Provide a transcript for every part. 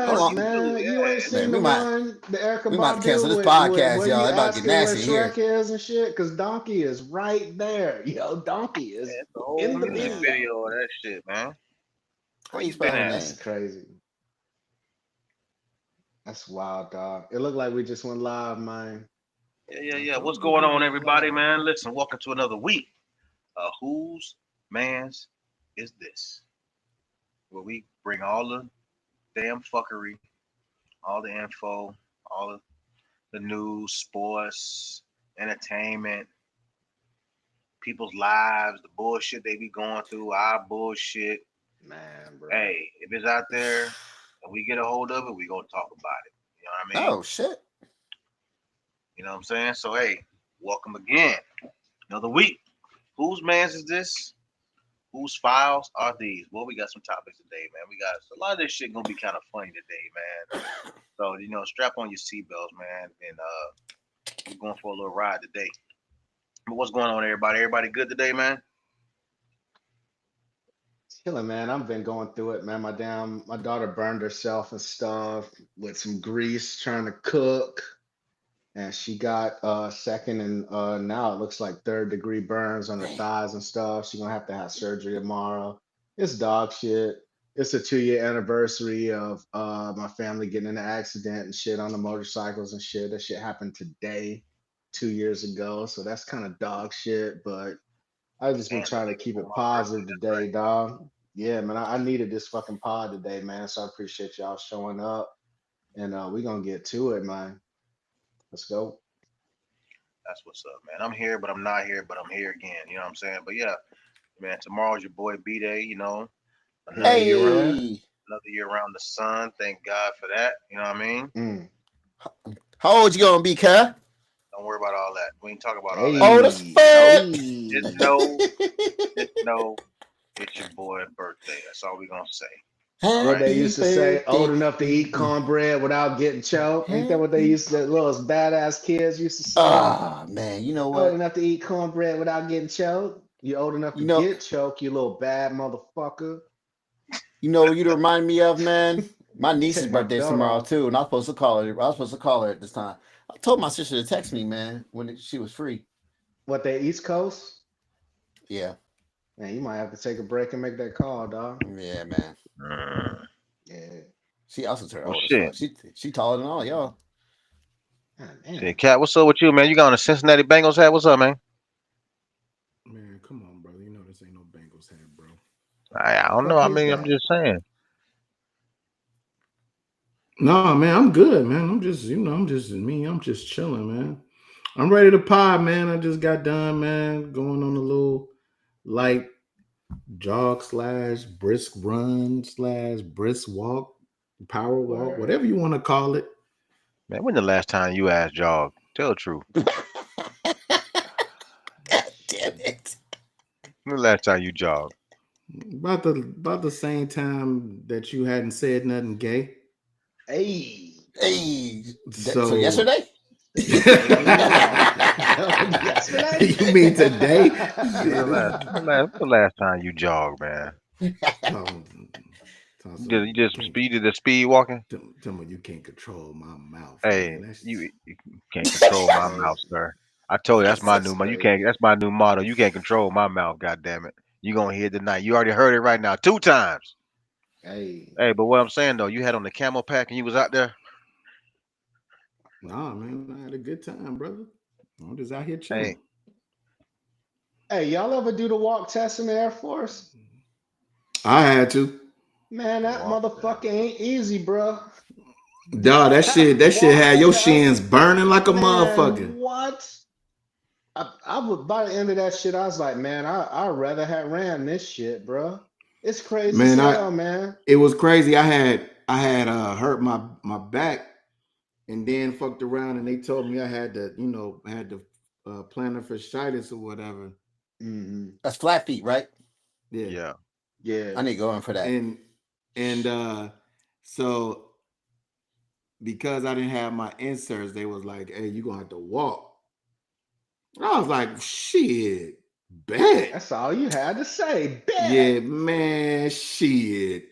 Hold Yes, on. man. You ain't Man, seen the one, the Erica we might have to cancel Badu this with podcast, where y'all. you It about to get asking where nasty here. Shrek is and shit? Because Donkey is right there. Yo, Donkey is It's a whole in the music video. video of that shit, man. How Where you you spell been her at? name? That's crazy. That's wild, dog. It looked like we just went live, man. Yeah. What's going on, everybody, man? Listen, welcome to another week. Whose man's is this? Where we bring all the damn fuckery, all the info, all the news, sports, entertainment, people's lives, the bullshit they be going through, our bullshit. Man, bro. Hey, if it's out there and we get a hold of it, we gonna talk about it. You know what I mean? Oh shit. You know what I'm saying? So hey, welcome again. Another week. Whose man's is this? Whose files are these? Well, we got some topics today, man. We got a lot of this shit gonna be kind of funny today, man. So strap on your seatbelts, man, and we're going for a little ride today. But what's going on, everybody? Everybody good today, man? Chilling, man. I've been going through it, man. My daughter burned herself and stuff with some grease trying to cook. And she got second and now it looks like third-degree burns on her thighs and stuff. She's gonna have to have surgery tomorrow. It's dog shit. It's a 2-year anniversary of my family getting in an accident and shit on the motorcycles and shit. That shit happened today, 2 years ago. So that's kind of dog shit. But I've just been Damn, trying the to day keep before it my birthday. positive That's right. today, dog. Yeah, man. I needed this fucking pod today, man. So I appreciate y'all showing up. And we're gonna get to it, man. Let's go. That's what's up, man. I'm here, but I'm not here, but I'm here again. You know what I'm saying? But yeah, man, tomorrow's your boy B Day. Hell Another year around, yeah. Hey. another year around the sun. Thank God for that. You know what I mean? Mm. How old you gonna be, Kat? Don't worry about all that. We ain't talk about all that. Old as Hey, fuck. Just hey. know it's your boy's birthday. That's all we gonna say. All What right. they Happy used to say, old birthday. enough to eat cornbread without getting choked. Ain't that what they Happy. used to, little badass kids used to say? Ah, man. You know Old what? enough to eat cornbread without getting choked. You old enough to You know. get choked, you little bad motherfucker. You know. You to remind me of, man. My niece's Take my birthday's belt tomorrow off. too, and I was supposed to call her. I was supposed to call her at this time. I told my sister to text me, man, when she was free. What, they East Coast? Yeah. Man, you might have to take a break and make that call, dog. Yeah, man. Yeah. She also turned Well, old as shit. fuck. She taller than all y'all. God Shit, damn. Cat, what's up with you, man? You got on a Cincinnati Bengals hat? What's up, man? Man, come on, brother. You know this ain't no Bengals hat, bro. I don't know. Fuck I is mean, I'm that? just saying. No, man, I'm good, man. I'm just, I'm just me. I'm just chilling, man. I'm ready to pod, man. I just got done, man, going on a little light jog slash brisk run slash brisk walk, power walk, Word. whatever you want to call it. Man, when the last time you asked jog? Tell the truth. God damn it. When the last time you jogged? About the same time that you hadn't said nothing gay. Hey. Hey. So So yesterday? Yesterday? you mean today? When the last time you jogged, man? Talking You some just, you just can't speeded the speed walking? tell me you can't control my mouth, Hey, man. That's you can't control my Hey, mouth, sir. I told you that's my that's new motto. You crazy. can't. That's my new motto. You can't control my mouth. God damn it. You gonna hear it tonight. You already heard it right now, 2 times. Hey. Hey, but what I'm saying though, you had on the camel pack and you was out there. nah, man. I had a good time, brother. I'm just out here Hey, chilling. Hey, y'all ever do the walk test in the Air Force? I had to. Man, that walk motherfucker ain't easy, bro. Dog, that shit Walk had your test, shins burning like a man, motherfucker. what? I would by the end of that shit, I was like, man, I'd rather have ran this shit, bro. It's crazy as Man, hell, man. it was crazy. I had hurt my back and then fucked around and they told me I had the plantar fasciitis or whatever. Hmm. That's flat feet, right? Yeah. yeah. Yeah. I need to go in for that. And so because I didn't have my inserts, they was like, hey, you're gonna have to walk. I was like, shit, bet. That's all you had to say. Bet. Yeah, man, shit.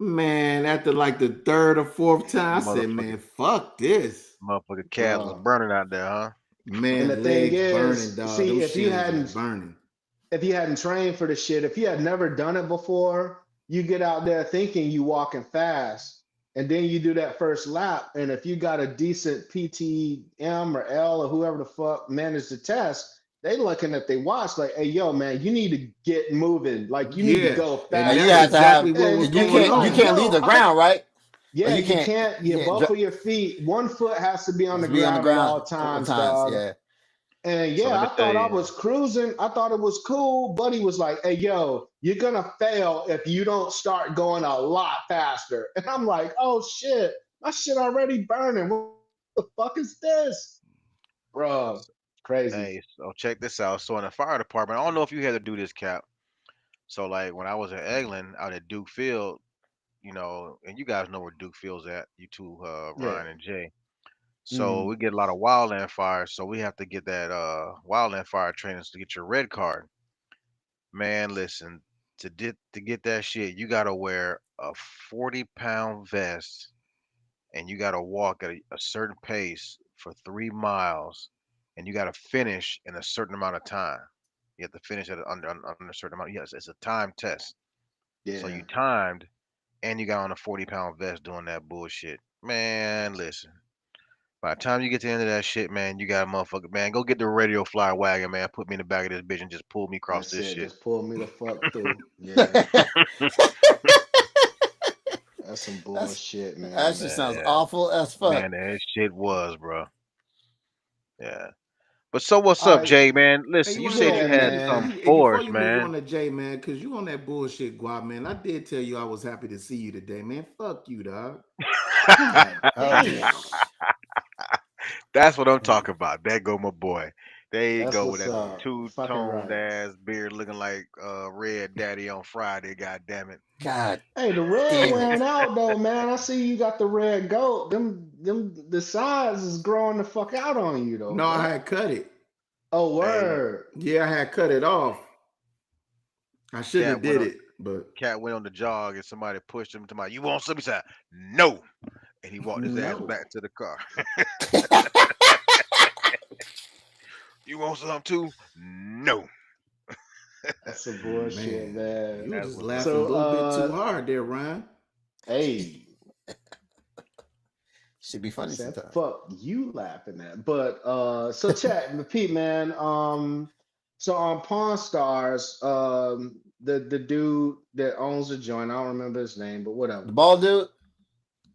Man, after like the third or fourth time, I said, man, Motherfucker, fuck this. motherfucker calves was bro. burning out there, huh? And the Man, thing legs burning, is, dog. see, Them shins was burning. if you hadn't trained for the shit, if you had never done it before, you get out there thinking you walking fast, and then you do that first lap, and if you got a decent PTM or L or whoever the fuck managed the test, they looking at they watch like, hey, yo, man, you need to get moving, like you need to Yeah. go And And fast. you that's have to have, exactly what was And, and you and going you're can't, you like, on. can't leave yo, the ground, right? Or yeah, you can't. you Yeah, can't both of your feet, one foot has to be on the be on the ground at ground all a couple times, times. dog. Yeah. And So let yeah, me I tell thought I you, was cruising. I thought it was cool. Buddy was like, hey, yo, you're going to fail if you don't start going a lot faster. And I'm like, oh, shit, my shit already burning. What the fuck is this? Bro, crazy. hey, so check this out. So in the fire department, I don't know if you had to do this, Cap. So like when I was in Eglin out at Duke Field, and you guys know where Duke Field's at, you two, Yeah. Ryan and Jay. So Mm, we get a lot of wildland fires, so we have to get that wildland fire training to get your red card. Man, listen, to get that shit, you gotta wear a 40-pound vest and you gotta walk at a certain pace for 3 miles, and you gotta finish in a certain amount of time. You have to finish at under a certain amount. Yes, it's a time test. So yeah. you timed, and you got on a 40-pound vest doing that bullshit. Man, listen. By the time you get to the end of that shit, man, you got a motherfucker, man. Go get the radio flyer wagon, man. Put me in the back of this bitch and just pull me across That's this it. shit. Just pull me the fuck through. Yeah. That's some That's bullshit, that man. shit Man, sounds yeah. awful as fuck. Man, that shit was, bro. Yeah. But so what's All up, right. Jay, man? Hey, Listen, you you want to know said what, you Yeah, man? had man. something Hey, for before us, you move man. on to Jay, man, because you on that bullshit, Guap, man. I did tell you I was happy to see you today, man. Fuck you, dog. God Oh damn. shit. That's what I'm talking about. There go my boy. There you That's go with what's that up. Fucking two-toned right. ass beard looking like Red Daddy on Friday, god damn it. God Hey, the red damn wearing it. out though, man. I see you got the red goat. The size is growing the fuck out on you though, No, I bro. had cut it. Oh, Hey, word. Yeah, I had cut it off. I shouldn't cat have went did on it, but cat went on the jog and somebody pushed him to my, you want some? He said, no. And he walked his ass No. back to the car. You want some too? No. That's some bullshit, man, man. you were That's just what's up. laughing a So little bit too hard there, Ryan. hey, Should be I funny said sometimes. fuck you laughing at. But so chat, Pete, man. So on Pawn Stars, the dude that owns the joint, I don't remember his name, but The whatever. bald dude?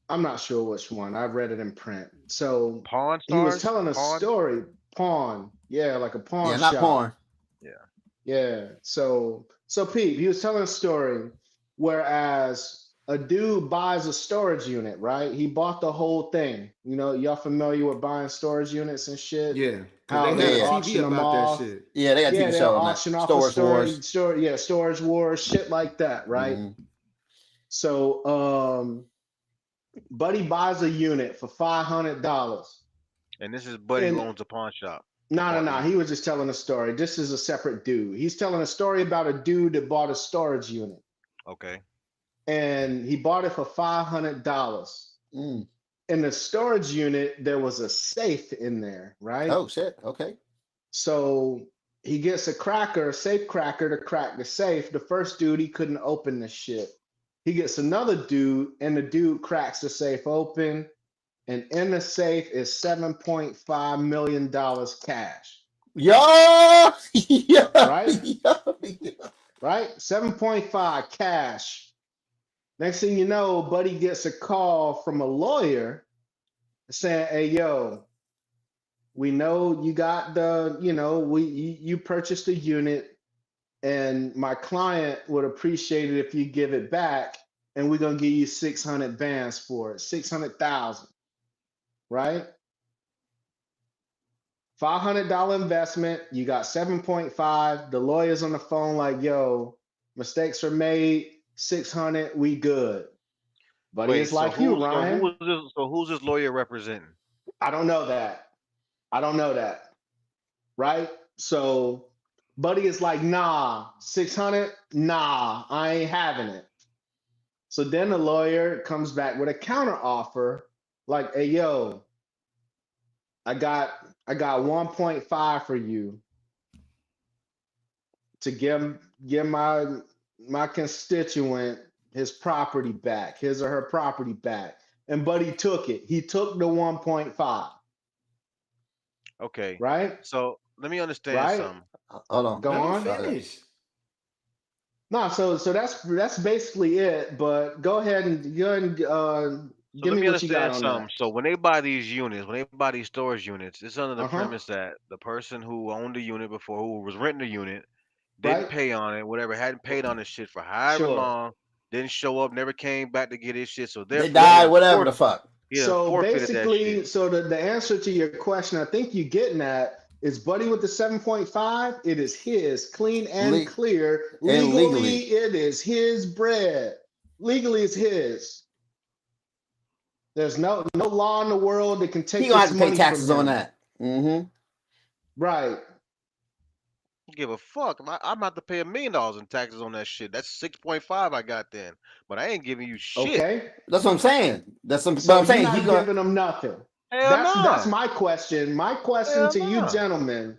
I'm not sure which one. I read it in print. So Pawn he was stars? telling a Pawn? story, pawn, yeah, like a pawn Yeah, not shop. porn. Yeah. Yeah. So Pete, he was telling a story, whereas a dude buys a storage unit, right? He bought the whole thing. You know, y'all familiar with buying storage units and shit? Yeah, because How they Yeah, had they a yeah. TV auction them about that off. shit. Yeah, they got a Yeah, TV they'll show on that. auction off a Storage Wars. storage wars, shit like that, right? Hmm. So Buddy buys a unit for $500. And this is Buddy who And owns a pawn shop. Who no, no, bought the no. He was just telling a story. This is a separate dude. He's telling a story about a dude that bought a storage unit, Okay. and he bought it for $500. Mm. In the storage unit, there was a safe in there, right? Oh shit. Okay. So he gets a safe cracker to crack the safe. The first dude, he couldn't open the shit. He gets another dude, and the dude cracks the safe open. And in the safe is $7.5 million cash, Yo, yo, right? yo. Right? 7.5 cash. Next thing you know, Buddy gets a call from a lawyer saying, hey, yo, we know you got you purchased a unit, and my client would appreciate it if you give it back, and we're gonna give you 600 bands for it, 600,000, right? $500 investment. You got 7.5. The lawyer's on the phone like, yo, mistakes are made. 600, we good. Buddy Wait, is like you, Ryan. who's this lawyer representing? I don't know that. I don't know that. Right? So Buddy is like, nah, 600, nah, I ain't having it. So then the lawyer comes back with a counter offer, like, hey yo, I got 1.5 for you to give my constituent his property back, his or her property back. And Buddy took it. He took the 1.5, Okay. right? So let me understand Right? something. Hold on. Go Let him on. finish. No, so that's basically it. But go ahead and So give let me me what you got understand on something. that. So when they buy these units, when they buy these storage units, it's under the Uh-huh. premise that the person who owned the unit before, who was renting the unit, didn't Right? pay on it, whatever, hadn't paid on this shit for however Sure. long, didn't show up, never came back to get his shit. So They therefore, died, whatever the fuck. he done So forfeited that basically, shit. so the answer to your question, I think you're getting at, is Buddy with the 7.5. It is his, clean and Le- clear. and Legally, legally. it is his bread. Legally, it's his. There's no law in the world that can take He gonna have this to pay money taxes from on him. that. Mm-hmm. Right. Give a fuck. I'm about to pay $1 million in taxes on that shit. That's 6.5 I got then. But I ain't giving you shit. Okay. That's what I'm saying. But So I'm you're saying he not gonna. giving them nothing. Hell That's no. my question. My question Hell to you, no. gentlemen,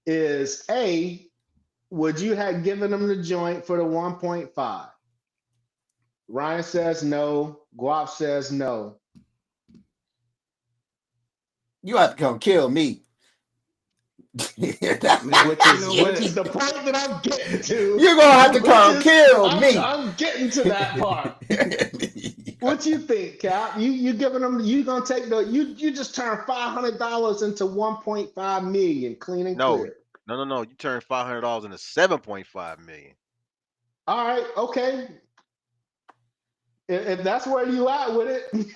is A, would you have given them the joint for the 1.5? Ryan says no. Guap says no. You have to come kill me. Which is the point that I'm getting to. You're gonna have to come kill me. I'm getting to that part. What you think, Cap? You giving them? You gonna take the? You just turned $500 into 1.5 million, clean and No. clear. No. You turn $500 into 7.5 million. All right, okay. If that's where you at with it,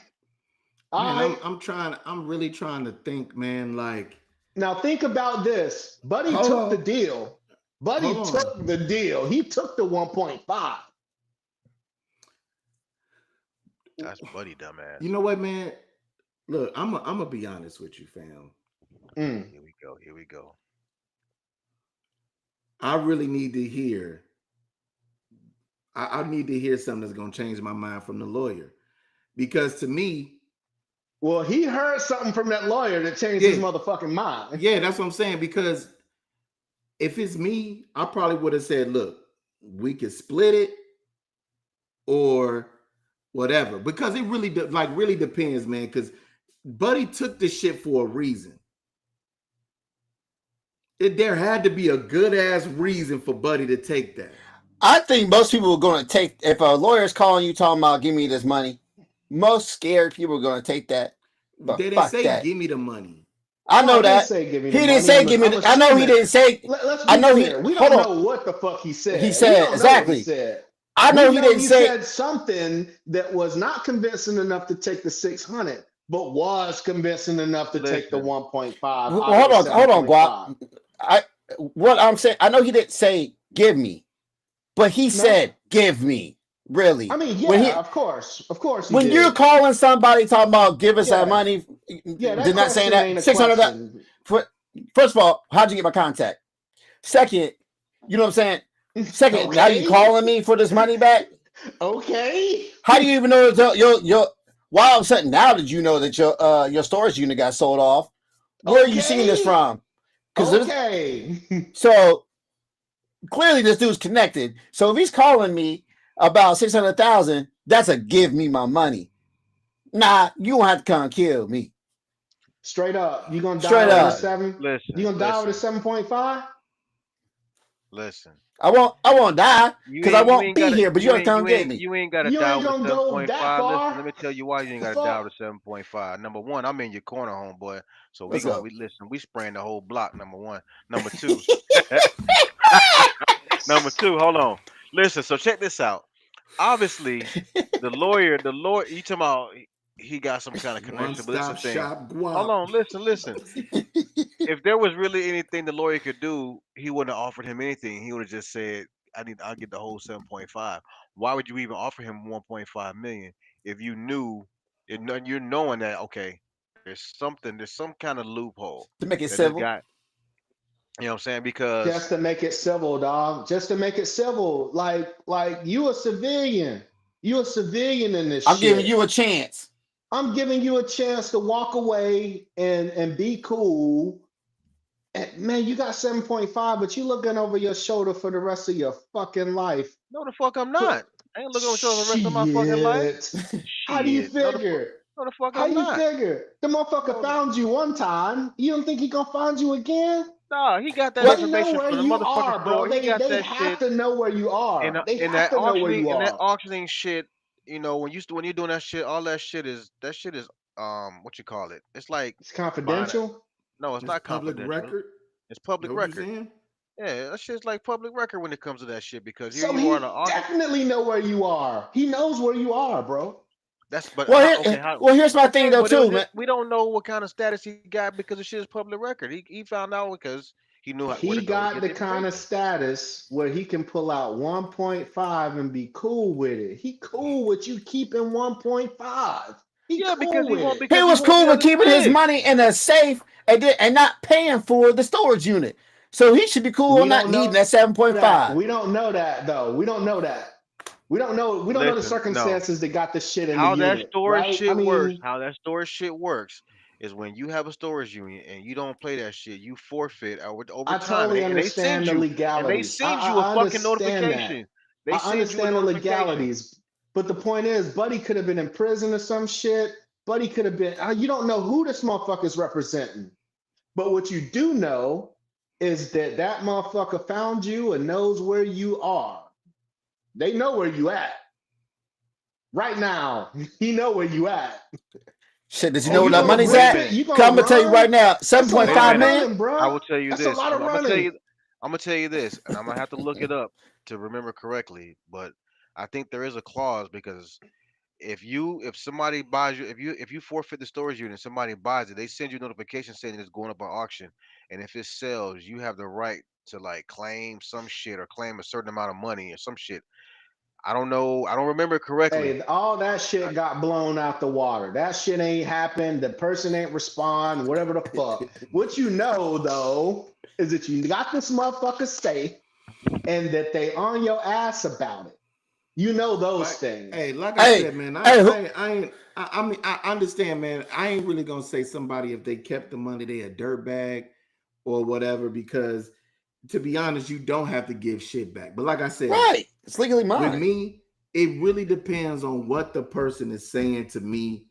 all Man, right. I'm really trying to think, man. Like, Now think about this. Buddy Hold took on. the deal. Buddy Hold on. took the deal. He took the 1.5. That's Buddy, dumbass. you know what, man? Look, I'm gonna be honest with you, fam. Mm. Here we go. I really need to hear. I need to hear something that's gonna change my mind from the lawyer, because to me, Well, he heard something from that lawyer that changed his motherfucking mind. yeah, that's what I'm saying. Because if it's me, I probably would have said, "Look, we could split it, or whatever." Because it really, really depends, man. Because Buddy took this shit for a reason. There had to be a good ass reason for Buddy to take that. I think most people are going to take, if a lawyer's calling you talking about give me this money, most scared people are going to take that. But They didn't fuck say that. Give me the money. I know that. Say, give me He the didn't money. say give me the, I know he didn't say. Let's be I know clear. he, We hold don't on. know what the fuck he said. He said, exactly. I know he didn't say. He said something that was not convincing enough to take the 600, but was convincing enough to take the 1.5. Hold on, Guap. What I'm saying, I know he didn't say give me, but he said give me. Really? I mean, yeah, of course. When you're calling somebody talking about give us that money, did not say that $600. First of all, how'd you get my contact? Second, you know what I'm saying? Second, how you calling me for this money back? Okay. How do you even know your why all of a sudden now did you know that your storage unit got sold off? Where are you seeing this from? So clearly this dude's connected. So if he's calling me about 600,000, that's a give me my money. Nah, you won't have to come kill me. Straight up. You gonna Straight die up. with a 7? You gonna die with a 7.5? Listen. I won't die because I won't be here, but you gotta come get me. You ain't gotta die with a 7.5. Listen, let me tell you why you ain't gotta die with a 7.5. Number one, I'm in your corner, homeboy. So we spraying the whole block, number one. Number two. Number two, hold on. Listen, so check this out. Obviously, the lawyer, you talking about he got some kind of connection, but listen thing. Hold on, listen. If there was really anything the lawyer could do, he wouldn't have offered him anything. He would have just said, I'll get the whole 7.5. Why would you even offer him 1.5 million if you knew you're knowing that there's some kind of loophole to make it that civil? This guy, you know what I'm saying? Because just to make it civil, dog. Just to make it civil. Like you a civilian. You're a civilian in this I'm shit. giving you a chance. I'm giving you a chance to walk away and be cool. And man, you got 7.5, but you looking over your shoulder for the rest of your fucking life. No, the fuck I'm not. I ain't looking over for the rest of my fucking life. Shit. How do you figure? No, the fuck How I'm you not. figure? The motherfucker found you one time. You don't think he gonna find you again? Nah, he got that They information know where from the you motherfucking are, bro. store. He got They that have shit to know where you are. They in have that to know where you auctioning, in that are. auctioning shit. You know, when you're doing that shit, all that shit is what you call it? It's like It's buying it. confidential. No, it's It's not public confidential. record. It's public Know what you record. saying? Yeah, that shit's like public record when it comes to that shit because here So you are in he the auction. definitely know where you are. He knows where you are, bro. That's but Well, how well, here's my thing though but it too, was man. just, we don't know what kind of status he got because the shit is public record. He found out because he knew where He to go to got get the the kind of information. status where he can pull out 1.5 and be cool with it. He cool with you keeping 1.5. He Yeah, cool with it. He was won't be cool able with to keeping his spend. money in a safe and not paying for the storage unit. So he should be cool We on not don't needing know that 7.5. We don't know that though. We don't know that. We don't know the Listen, no. circumstances that got the shit in the How that unit, storage right? shit I works, mean, is when you have a storage unit and you don't play that shit, you forfeit over I time, totally and they send understand the you legalities. a I fucking understand that. notification. They I send you a understand the notification. legalities. But the point is, Buddy could have been in prison or some shit. Buddy could have been, you don't know who this motherfucker's representing. But what you do know is that that motherfucker found you and knows where you are. They know where you at. Right now, he know where you at. Shit, does you know where that money's at? You I'm gonna tell you right now, 7.5 million. Bro. I will tell you That's this. a lot of running. I'm gonna tell you this, and I'm gonna have to look it up to remember correctly. But I think there is a clause because if somebody buys you, if you forfeit the storage unit, somebody buys it, they send you a notification saying it's going up on auction, and if it sells, you have the right to like claim some shit or claim a certain amount of money or some shit. I don't know. I don't remember correctly. Hey, all that shit got blown out the water. That shit ain't happened. The person ain't respond, whatever the fuck. What you know, though, is that you got this motherfucker safe and that they on your ass about it. You know those things. Hey, like I said, man, I mean, I understand, man. I ain't really gonna say somebody if they kept the money, they a dirtbag or whatever, because to be honest, you don't have to give shit back. But like I said, right, it's legally mine. With me, it really depends on what the person is saying to me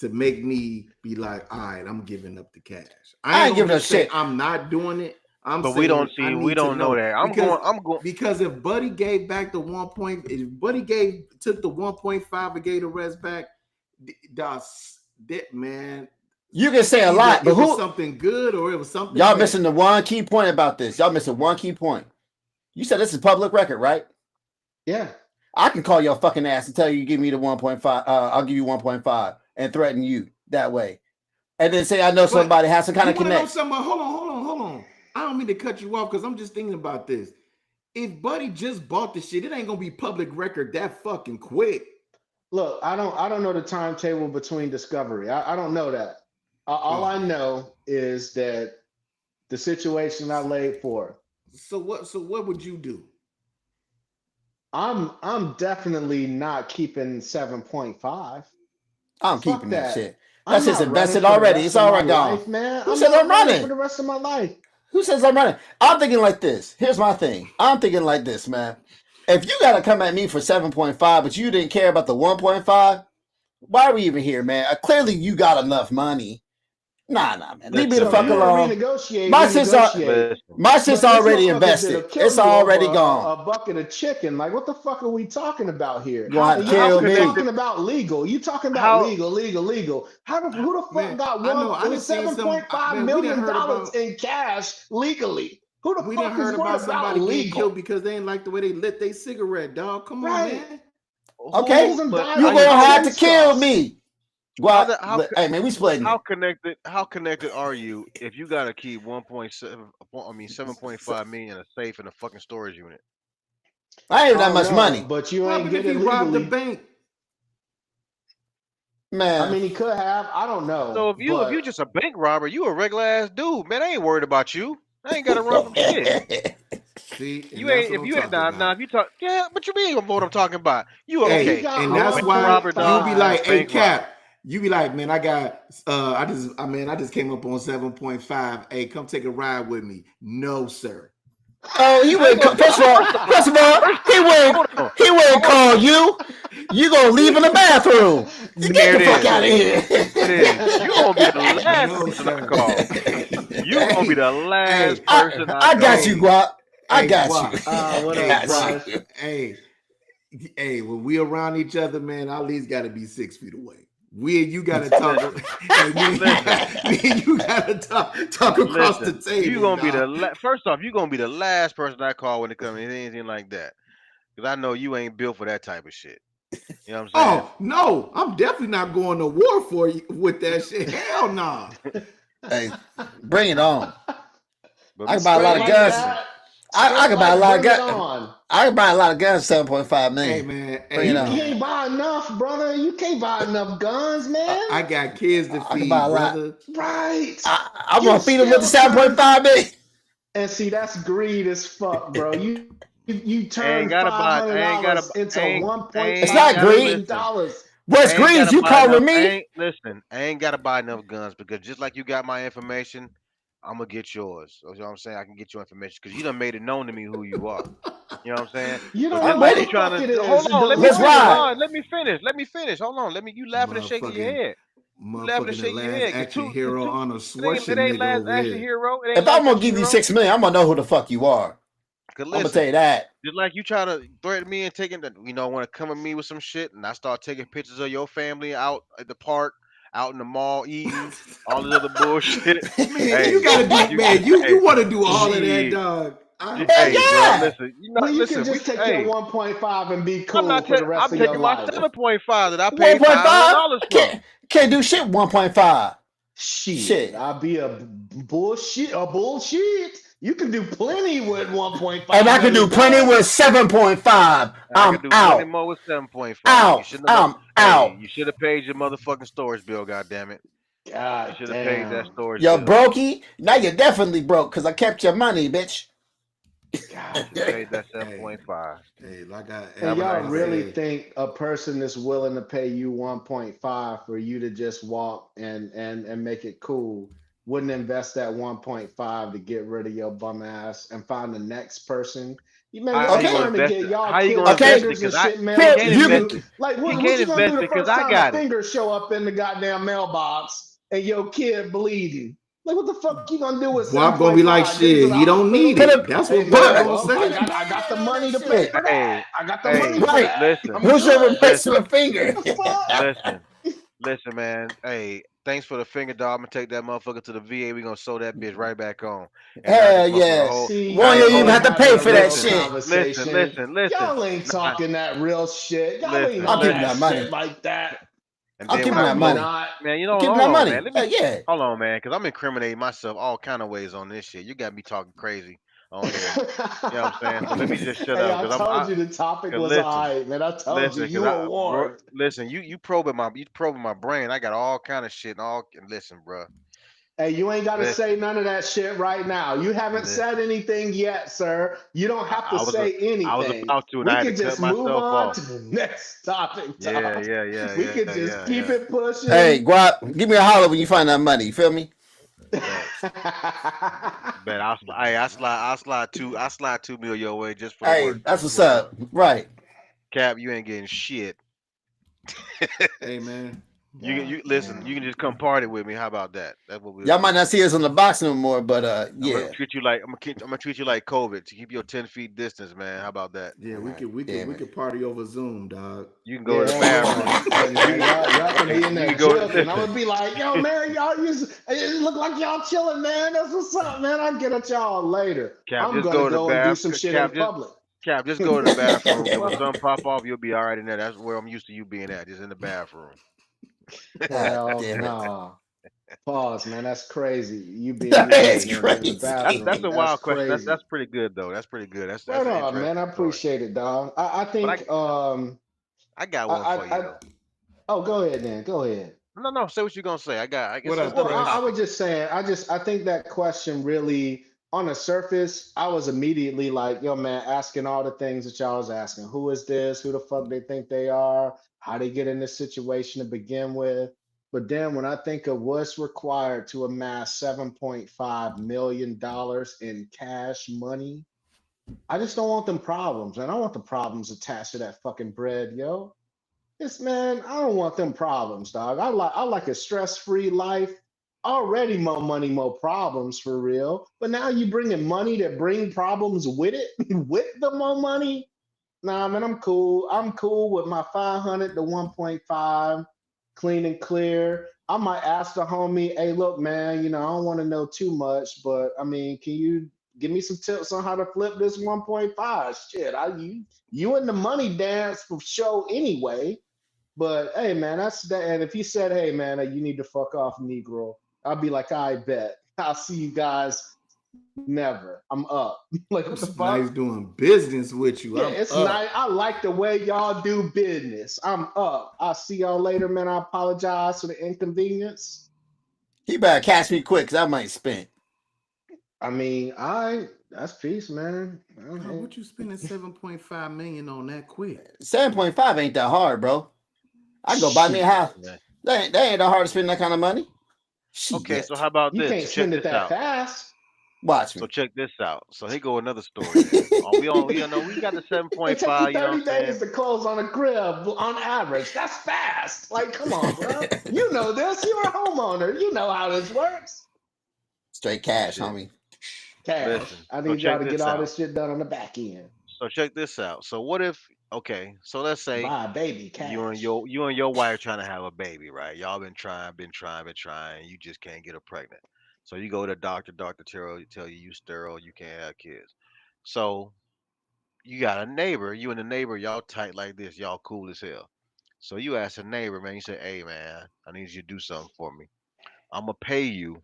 to make me be like, all right, I'm giving up the cash. I ain't giving up shit. I'm not doing it. But we don't know that. I'm going because if Buddy gave back the 1 point, if Buddy took the 1.5 and gave the rest back, that man. You can say a lot, but it was something good or it was something. Y'all missing the one key point about this. Y'all missing one key point. You said this is public record, right? Yeah. I can call your fucking ass and tell you give me the 1.5. I'll give you 1.5 and threaten you that way, and then say I know somebody has some kind of connection. Hold on. I don't mean to cut you off because I'm just thinking about this. If Buddy just bought the shit, it ain't gonna be public record that fucking quick. Look, I don't know the timetable between discovery. I don't know that. All I know is that the situation I laid for. So what would you do? I'm definitely not keeping 7.5. I'm keeping that shit. That's just invested already. It's already gone. Man. Who says I'm running for the rest of my life? Who says I'm running? I'm thinking like this. Here's my thing. I'm thinking like this, man. If you got to come at me for 7.5, but you didn't care about the 1.5, why are we even here, man? Clearly, you got enough money. Nah, man. Leave me the fuck alone. My shit's already invested. It's already gone. A bucket of chicken. Like, what the fuck are we talking about here? You talking about legal. You talking about legal. Who the fuck got $7.5 million in cash legally? Who the fuck is worried about legal? Because they ain't like the way they lit their cigarette, dog. Come on, man. Okay, you gonna have to kill me. Hey man, we splitting. How connected are you if you gotta keep 7.5 million in a safe in a fucking storage unit? I ain't that much money. But you ain't getting legally. Robbed the bank. Man. I mean, he could have. I don't know. So if you just a bank robber, you a regular ass dude, man. I ain't worried about you. I ain't got to run from shit. See, You ain't if you ain't now if you talk but you mean what I'm talking about. You okay? And that's why you be like, hey Cap, you be like, man, I got I just came up on 7.5. Hey, come take a ride with me. No, sir. Oh, he wouldn't. First of all, he wouldn't call you. You gonna leave in the bathroom. Get the fuck out of here. You gonna be the last person I call. You gonna be the last person I call. got you, Guap. I got you. What up, bro? Hey, when we around each other, man, I at least got to be 6 feet away. We and you gotta talk. Me and you gotta talk across the table. You gonna be the first off. You gonna be the last person I call when it comes to anything like that, because I know you ain't built for that type of shit. You know what I'm saying? Oh no, I'm definitely not going to war for you with that shit. Hell no. Hey, bring it on. I can buy a lot of guns. I can buy a lot of guns. I can buy a lot of guns. 7.5 million. Hey man, you can't buy enough, brother. You can't buy enough guns, man. I got kids to feed, brother. Right. I'm gonna feed them with the 7.5 million. And see, that's greed as fuck, bro. You turn $500 into $1.5 million. It's not greed. What's greed is you calling me? Listen, I ain't gotta buy enough guns because just like you got my information, I'm gonna get yours. You know what I'm saying? I can get your information because you done made it known to me who you are. You know what I'm saying? You know what you trying to hold on. Let me finish. Let me finish. Hold on. You laughing and shaking your head. Laughing and shaking your head. Action hero on a Schwarzenegger. It ain't last action hero. If I'm gonna give you 6 million, I'm gonna know who the fuck you are. I'm gonna tell you that. Just like you try to threaten me and taking the, want to come at me with some shit, and I start taking pictures of your family out at the park, out in the mall, eating all this other bullshit. Man, you gotta do, man. You want to do all of that, dog. Bro, listen, you can just take your 1.5 and be cool for the rest of your life. I'm taking my 7.5 that I paid $500 for. Can't do shit 1.5. Shit. I'll be a bullshit. You can do plenty with 1.5. And I can do plenty with 7.5. I'm out. Plenty more with 7.5. I'm out. You should have paid your motherfucking storage bill, goddammit. God, you should have paid that storage bill. You're brokey. Now you're definitely broke because I kept your money, bitch. God, you paid that 7.5. Y'all really think a person is willing to pay you 1.5 for you to just walk and make it cool wouldn't invest that 1.5 to get rid of your bum ass and find the next person? You remember trying to get y'all fingers and shit mailed? Like what you gonna do the first time a finger show up in the goddamn mailbox and your kid bleeding? Like what the fuck you gonna do with? Well, I'm gonna be like, shit, he don't need it. That's what I'm saying. I got the money to pay for that. I got the money for that. Listen, who's your replacement finger? Listen, man. Hey, thanks for the finger, dog. I'm gonna take that motherfucker to the VA. We gonna sew that bitch right back on. Hell yeah. Well, you even have to pay for that shit. Listen. Y'all ain't talking that real shit. Y'all ain't giving that money like that. I'm giving that money. Man, hold on, man. Hold on, man, because I'm incriminating myself all kind of ways on this shit. You got me talking crazy on here. You know what I'm saying? So let me just shut up. I told you the topic was alright, man. I told you were warned. Listen, you probing my brain. I got all kind of shit. Listen, bro. Hey, you ain't got to say none of that shit right now. You haven't said anything yet, sir. You don't have to say anything. I was about to, and I had to cut myself off. To the next topic. Yeah. We could just keep it pushing. Hey, Guap, give me a holler when you find that money. You feel me? Man, I slide $2 million your way just for work. That's what's up. Right. Cap, you ain't getting shit. Hey, man. You listen. You can just come party with me. How about that? That's what y'all might not see us on the box no more, but yeah. I'm gonna treat you like COVID to keep your 10 feet distance, man. How about that? Yeah, we could party over Zoom, dog. You can go to the bathroom. Y'all can be in there and I would be like, yo, man, it look like y'all chilling, man. That's what's up, man. I'll get at y'all later. Cap, I'm gonna go and do some shit in public. Cap, just go to the bathroom. And when something pop off, you'll be all right in there. That's where I'm used to you being at, just in the bathroom. Hell no. Pause, man. That's crazy. You being that's crazy. That's a wild question. That's pretty good though. That's pretty good. That's right on, man. I appreciate it, dog. I think I got one for you. Though. Oh, go ahead then. Go ahead. No. Say what you're gonna say. I guess. I was just saying. I think that question really on the surface, I was immediately like, yo, man, asking all the things that y'all was asking. Who is this? Who the fuck they think they are? How they get in this situation to begin with? But then when I think of what's required to amass $7.5 million in cash money, I just don't want them problems, man. I want the problems attached to that fucking bread, yo. Man, I don't want them problems, dog. I like a stress-free life. Already more money, more problems for real. But now you bringing money that bring problems with it, with the more money. Nah, man, I'm cool. I'm cool with my 500 to 1.5, clean and clear. I might ask the homie, hey, look, man, I don't want to know too much, but I mean, can you give me some tips on how to flip this 1.5? Shit, you in the money dance for show anyway. But hey, man, that's that. And if he said, hey, man, you need to fuck off, Negro, I'll be like, I bet. I'll see you guys never. I'm up. Like, what the fuck? Nice doing business with you. Yeah, it's nice. I like the way y'all do business. I'm up. I'll see y'all later, man. I apologize for the inconvenience. He better catch me quick, because I might spend. I mean, that's peace, man. What you spending $7.5 million on that quick? 7.5 ain't that hard, bro. I can go buy me a house. That ain't that hard to spend that kind of money. Okay, so how about this? You can't spend it that fast. Watch me. So check this out. So here go another story. we got the 7.5. It takes you 30 days to close on a crib on average. That's fast. Like, come on, bro. You know this. You're a homeowner. You know how this works. Straight cash, homie. Cash. Listen, I need y'all to get all this shit done on the back end. So check this out. So what if? Okay, so let's say buy a baby cash. You and your wife trying to have a baby, right? Y'all been trying. You just can't get her pregnant. So you go to the doctor tell you sterile, you can't have kids. So you got a neighbor, you and the neighbor, y'all tight like this, y'all cool as hell. So you ask a neighbor, man, you say, hey man, I need you to do something for me. I'm gonna pay you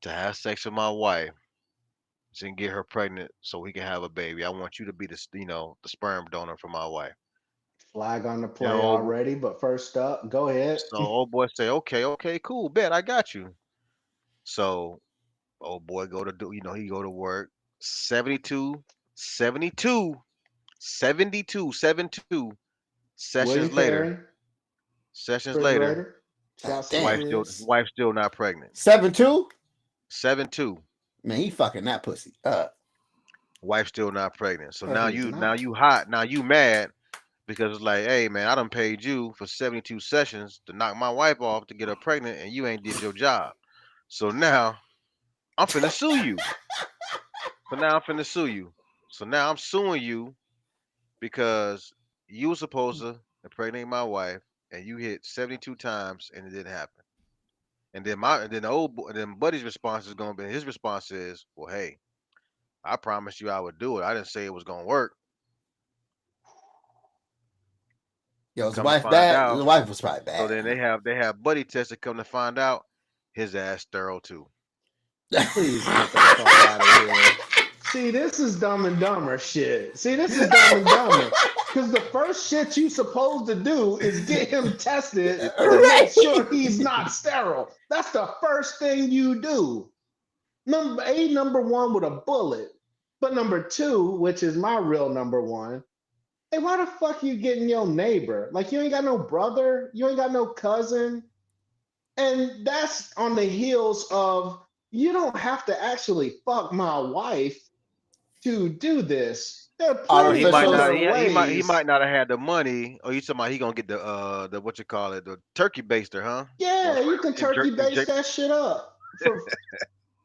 to have sex with my wife and get her pregnant so we can have a baby. I want you to be the sperm donor for my wife. Flag on the play already, but first up, go ahead. So old boy say, okay, cool, bet, I got you. So old boy go to work 72 sessions later. Wife still not pregnant. 7-2? 7-2. Man, he fucking that pussy up. Wife still not pregnant. So now you hot. Now you mad because it's like, hey man, I done paid you for 72 sessions to knock my wife off to get her pregnant, and you ain't did your job. So now I'm finna sue you. So now I'm suing you because you were supposed to impregnate my wife, and you hit 72 times, and it didn't happen. And then Buddy's response is gonna be, his response is, well, hey, I promised you I would do it. I didn't say it was gonna work. Yo, his wife bad. The wife was probably bad. So then they have Buddy tested, come to find out his ass sterile too. Please get that fuck out of here. See, this is Dumb and Dumber shit. Because the first shit you supposed to do is get him tested to make sure he's not sterile. That's the first thing you do. Number one with a bullet. But number two, which is my real number one, hey, why the fuck you getting your neighbor? Like, you ain't got no brother, you ain't got no cousin. And that's on the heels of, you don't have to actually fuck my wife to do this. He might not have had the money. Or you talking about he gonna get the what you call it, the turkey baster, huh? Yeah, you can turkey baste that shit up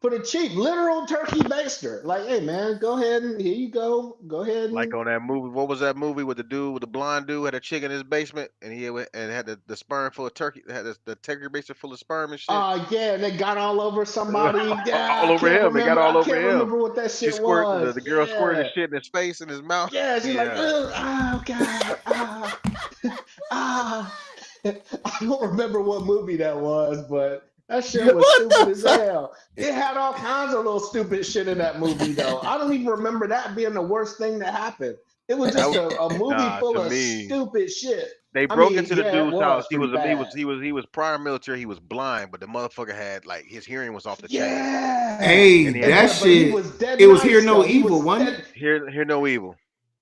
for the cheap, literal turkey baster. Like, hey man, go ahead and here you go. Go ahead. Like on that movie, what was that movie with the blonde dude had a chick in his basement and he had the sperm full of turkey, had the turkey baster full of sperm and shit. Yeah, and they got all over somebody. Yeah, all over him. They got all over him. I can't remember what that shit was. The girl squirted shit in his face and his mouth. Yeah, she's like, oh god, I don't remember what movie that was, but that shit was stupid as hell. It had all kinds of little stupid shit in that movie, though. I don't even remember that being the worst thing that happened. It was just a movie full of stupid shit. They broke into the it dude's house. was pretty bad. He was prior military. He was blind, but the motherfucker had like his hearing was off the chain. Yeah. Hey, And he that had- But he shit. was dead It was nice, Hear No though. He Evil, was wasn't dead- it? Hear no evil.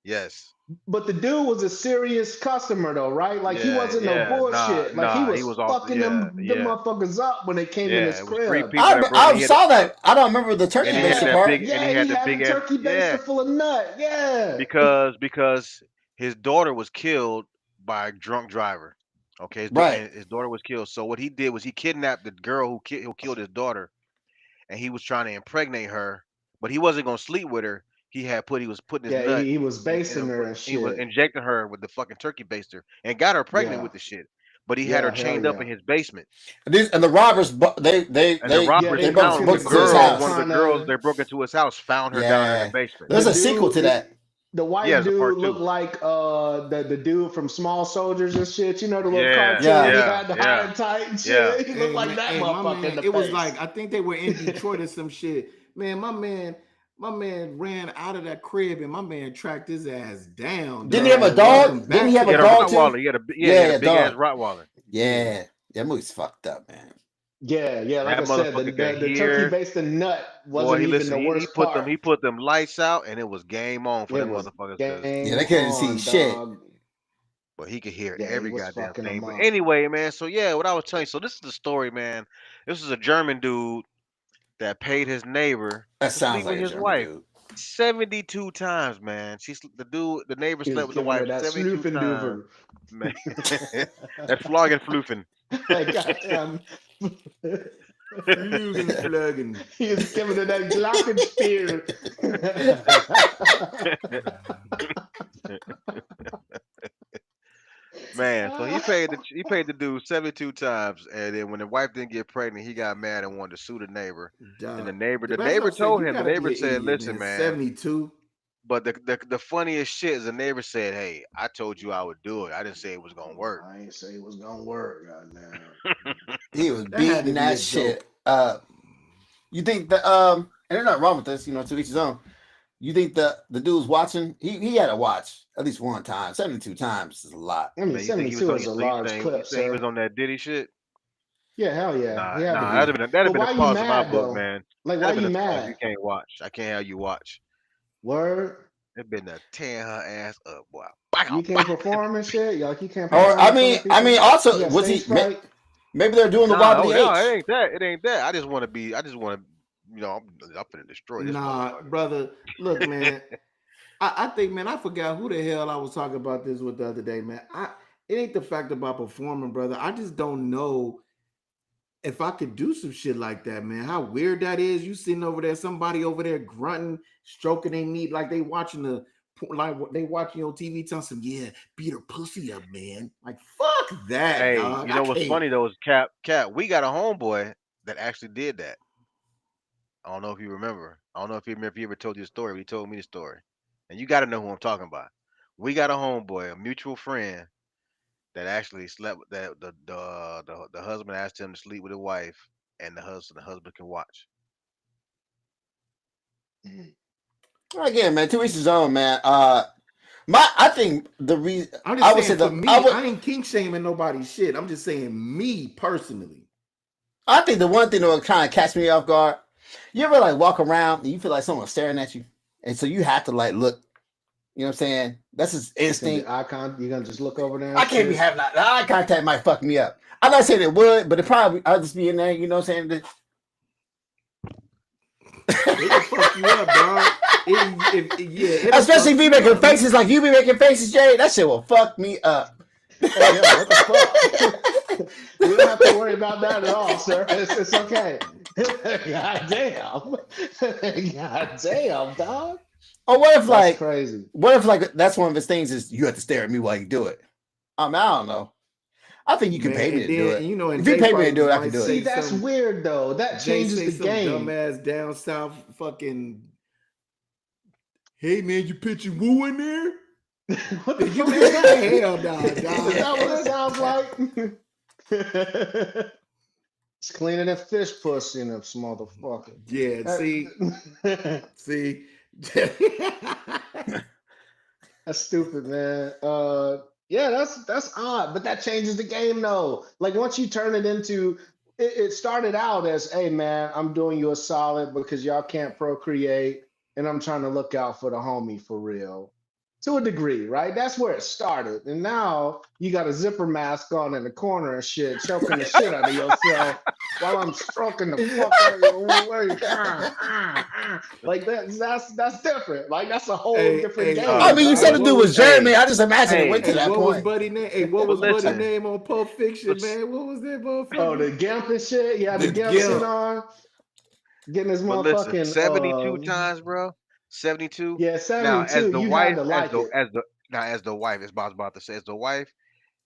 Yes. But the dude was a serious customer though, right? Like he Yeah, wasn't yeah, no bullshit. nah, he was off- fucking yeah, them yeah. motherfuckers up when they came in Yeah, his it was three crib. people that broke. I He had saw that. I don't remember the turkey And he had baster that part. big- Yeah, and he had the had big a ass- turkey baster yeah. full of nut. Yeah. because his daughter was killed by a drunk driver. Okay, Right. his daughter was killed. So what he did was he kidnapped the girl who killed his daughter, and he was trying to impregnate her, but he wasn't gonna sleep with her. He was putting his nut. he was basting her and He was shit. injecting her with the fucking turkey baster and got her pregnant Yeah. with the shit. But he had her Yeah, hell chained up yeah. in his basement. And the robbers, they And the robbers they found broke the into his girl. house. One of the girls that broke into his house found her down in the basement. There's The a sequel to dude- that. The white Yeah, it's a part dude two. looked like the dude from Small Soldiers and shit. You know the little Yeah, cartoon yeah, he had the yeah. high tight and shit. Yeah. He looked like that my motherfucker in the it was face. like I think they were in Detroit or some shit. Man, my man ran out of that crib and my man tracked his ass down. Didn't he have a Welcome dog? back Didn't he to have He a had a dog too? Rottweiler. He had a big ass Rottweiler. Yeah, that movie's fucked up, man. Yeah, like That I said, motherfucker the could turkey hear. based nut Boy, wasn't he even listened. the He worst put part. them. He put them lights out, and it was game on for It them was motherfuckers. game they couldn't see on, shit. dog. But he could hear Yeah, he every was goddamn fucking thing. them But up. anyway, man. So yeah, what I was telling you. So this is the story, man. This is a German dude that paid his neighbor That to sounds sleep like with a his German wife dude. 72 times, man. The neighbor He was slept with the giving wife her that 72 snoofing times. doover. Man, that flogging floofing. Like, goddamn. Flugen. He was giving her that glockenspiel. Man, so he paid the dude 72 times, and then when the wife didn't get pregnant, he got mad and wanted to sue the neighbor. And the neighbor told him. The neighbor said, "Listen, man." 72. But the funniest shit is the neighbor said, "Hey, I told you I would do it. I didn't say it was gonna work." I ain't say it was gonna work, goddamn. He was That had to beating be that a shit. You think that and there's nothing wrong with this, to each his own. You think the dude's watching? He had to watch at least one time. 72 times is a lot. I mean, Man, you think he 72 was is a on your large thing? clip, You think he was sir. on that Diddy shit? Yeah, hell yeah. Nah, He had to be. that'd have But been why a you clause in my mad, book, though? man. Like, why That'd you been a clause. mad? You can't watch. I can't have you watch. Word? It been a tearing her ass up, boy. You can't perform and shit? Like, you can't Or perform I in mean, front of people? also You got was he? stage fright? Maybe they're doing the Nah, wobbly no, H. it ain't that. It ain't that. I just want to. I'm finna destroy this. Nah, motherfucker. brother. Look, man. I think, man, I forgot who the hell I was talking about this with the other day, man. It ain't the fact about performing, brother. I just don't know if I could do some shit like that, man. How weird that is. You sitting over there, somebody over there grunting, stroking their meat like they watching your TV, telling some, yeah, beat her pussy up, man. Like, fuck that. Hey, dog. you know what's can't. funny though is Cap. We got a homeboy that actually did that. I don't know if you remember. I don't know if he ever told you the story. But he told me the story, and you got to know who I'm talking about. We got a homeboy, a mutual friend, that actually slept with that the husband asked him to sleep with his wife, and the husband can watch. Again, man, to each his own, man. I think the reason I'm I just would say saying, for me, I I ain't kink shaming nobody's shit. I'm just saying me personally. I think the one thing that would kind of catch me off guard. You ever like walk around and you feel like someone's staring at you, and so you have to like look. You know what I'm saying? That's his instinct. You're gonna just look over there. I can't be having that. Eye contact might fuck me up. I'm not saying it would, but it probably I'll just be in there. You know what I'm saying? It can fuck you up, dog. Especially if you making faces like you be making faces, Jay. That shit will fuck me up. Hey, yo, what the fuck? You don't have to worry about that at all, sir. It's okay. God damn. God damn, dog. Or what if That's like crazy. What if like that's one of his things is you have to stare at me while you do it? I don't know. I think you can pay me to do it. You know, if you pay me to do it, I can do See, it. that's weird though. That changes the game. Dumbass down south fucking. Hey man, you pitching woo in there? What the You fuck man, is that? hell no, Is that what it sounds like? It's cleaner than fish pussy in this motherfucker. Yeah, see. That's stupid, man. Yeah, that's odd, but that changes the game though. Like once you turn it into, it started out as, hey man, I'm doing you a solid because y'all can't procreate, and I'm trying to look out for the homie for real. To a degree, right? That's where it started. And now you got a zipper mask on in the corner and shit, choking the shit out of yourself while I'm stroking the fuck out of your waist. Like that's different. Like that's a whole different game. I mean, you said the dude was Jeremy. I just imagine it went to that what point. Was Buddy name? Hey, what was Buddy name on Pulp Fiction, man? What was that motherfucker? Oh, the Gimp and shit. Yeah, the Gimp suit on. Getting his motherfucking 72 times, bro. 72. Yeah, 72. Now, as the you wife, had to like it. as the wife, as I was about to say, as the wife,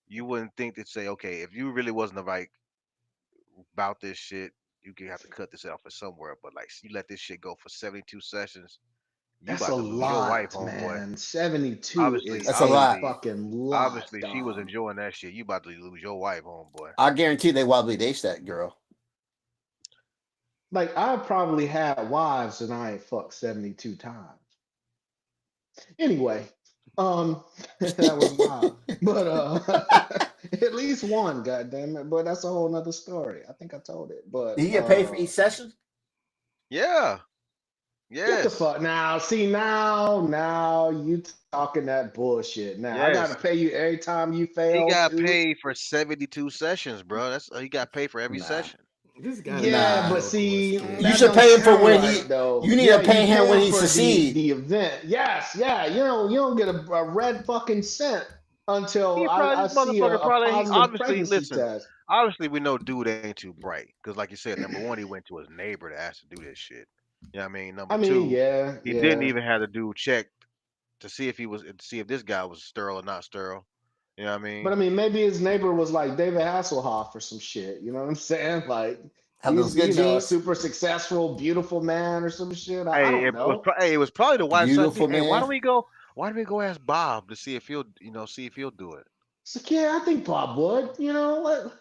you wouldn't think to say, okay, if you really wasn't like about this shit, you could have to cut this out for somewhere. But like, you let this shit go for 72 sessions, you That's about a to lose lot, your wife, man. homeboy. 72 Obviously, is that's a lot. Fucking lot. Obviously, she was enjoying that shit. You about to lose your wife, homeboy. I guarantee they wobbly date that girl. Like I probably had wives and I ain't fucked 72 times. Anyway, that was wild. But at least one, goddamn it. But that's a whole nother story. I think I told it. But did he get paid for each session? Yeah. Yes. Get the fuck now. See now you talking that bullshit. Now I gotta pay you every time you fail. He got paid for 72 sessions, bro. That's he got paid for every session. This guy, but see, you should pay him for when he. Though. You need to pay him when he succeeds. The event, yes, yeah. You don't get a red fucking cent until I see a positive pregnancy test. Obviously, we know dude ain't too bright because, like you said, number one, he went to his neighbor to ask to do this shit. You know what I mean? Number two, he didn't even have the dude checked to see if this guy was sterile or not sterile. You know what I mean? But I mean, maybe his neighbor was like David Hasselhoff or some shit. You know what I'm saying? Like he's a super successful, beautiful man or some shit. I don't know. It was probably the wife's beautiful man. Hey, why don't we go ask Bob to see if he'll do it? So yeah, I think Bob would. You know what?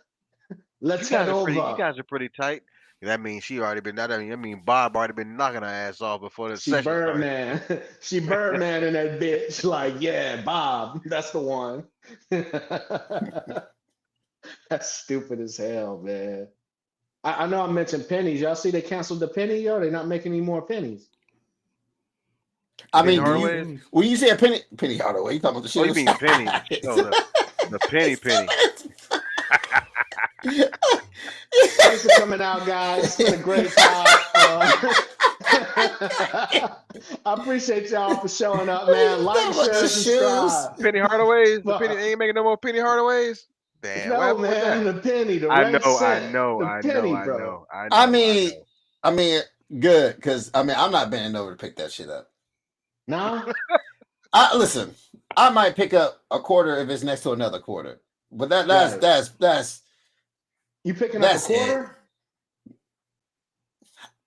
Let's head over. You guys are pretty tight. That means she already been. I mean, Bob already been knocking her ass off before the session started. She Birdman in that bitch. Like, yeah, Bob, that's the one. That's stupid as hell, man. I know I mentioned pennies. Y'all see they canceled the penny, yo? They're not making any more pennies. I mean, when you say a penny Hardaway, you talking about the shit? Oh, you mean penny? The penny. Thanks for coming out, guys. It's been a great time. I appreciate y'all for showing up, man. Like, share, subscribe. Penny Hardaways? The penny ain't making no more Penny Hardaways? Damn, no, man, the penny, the I mean, good, because I'm not bending over to pick that shit up. No? Listen, I might pick up a quarter if it's next to another quarter. But that's you picking up a quarter?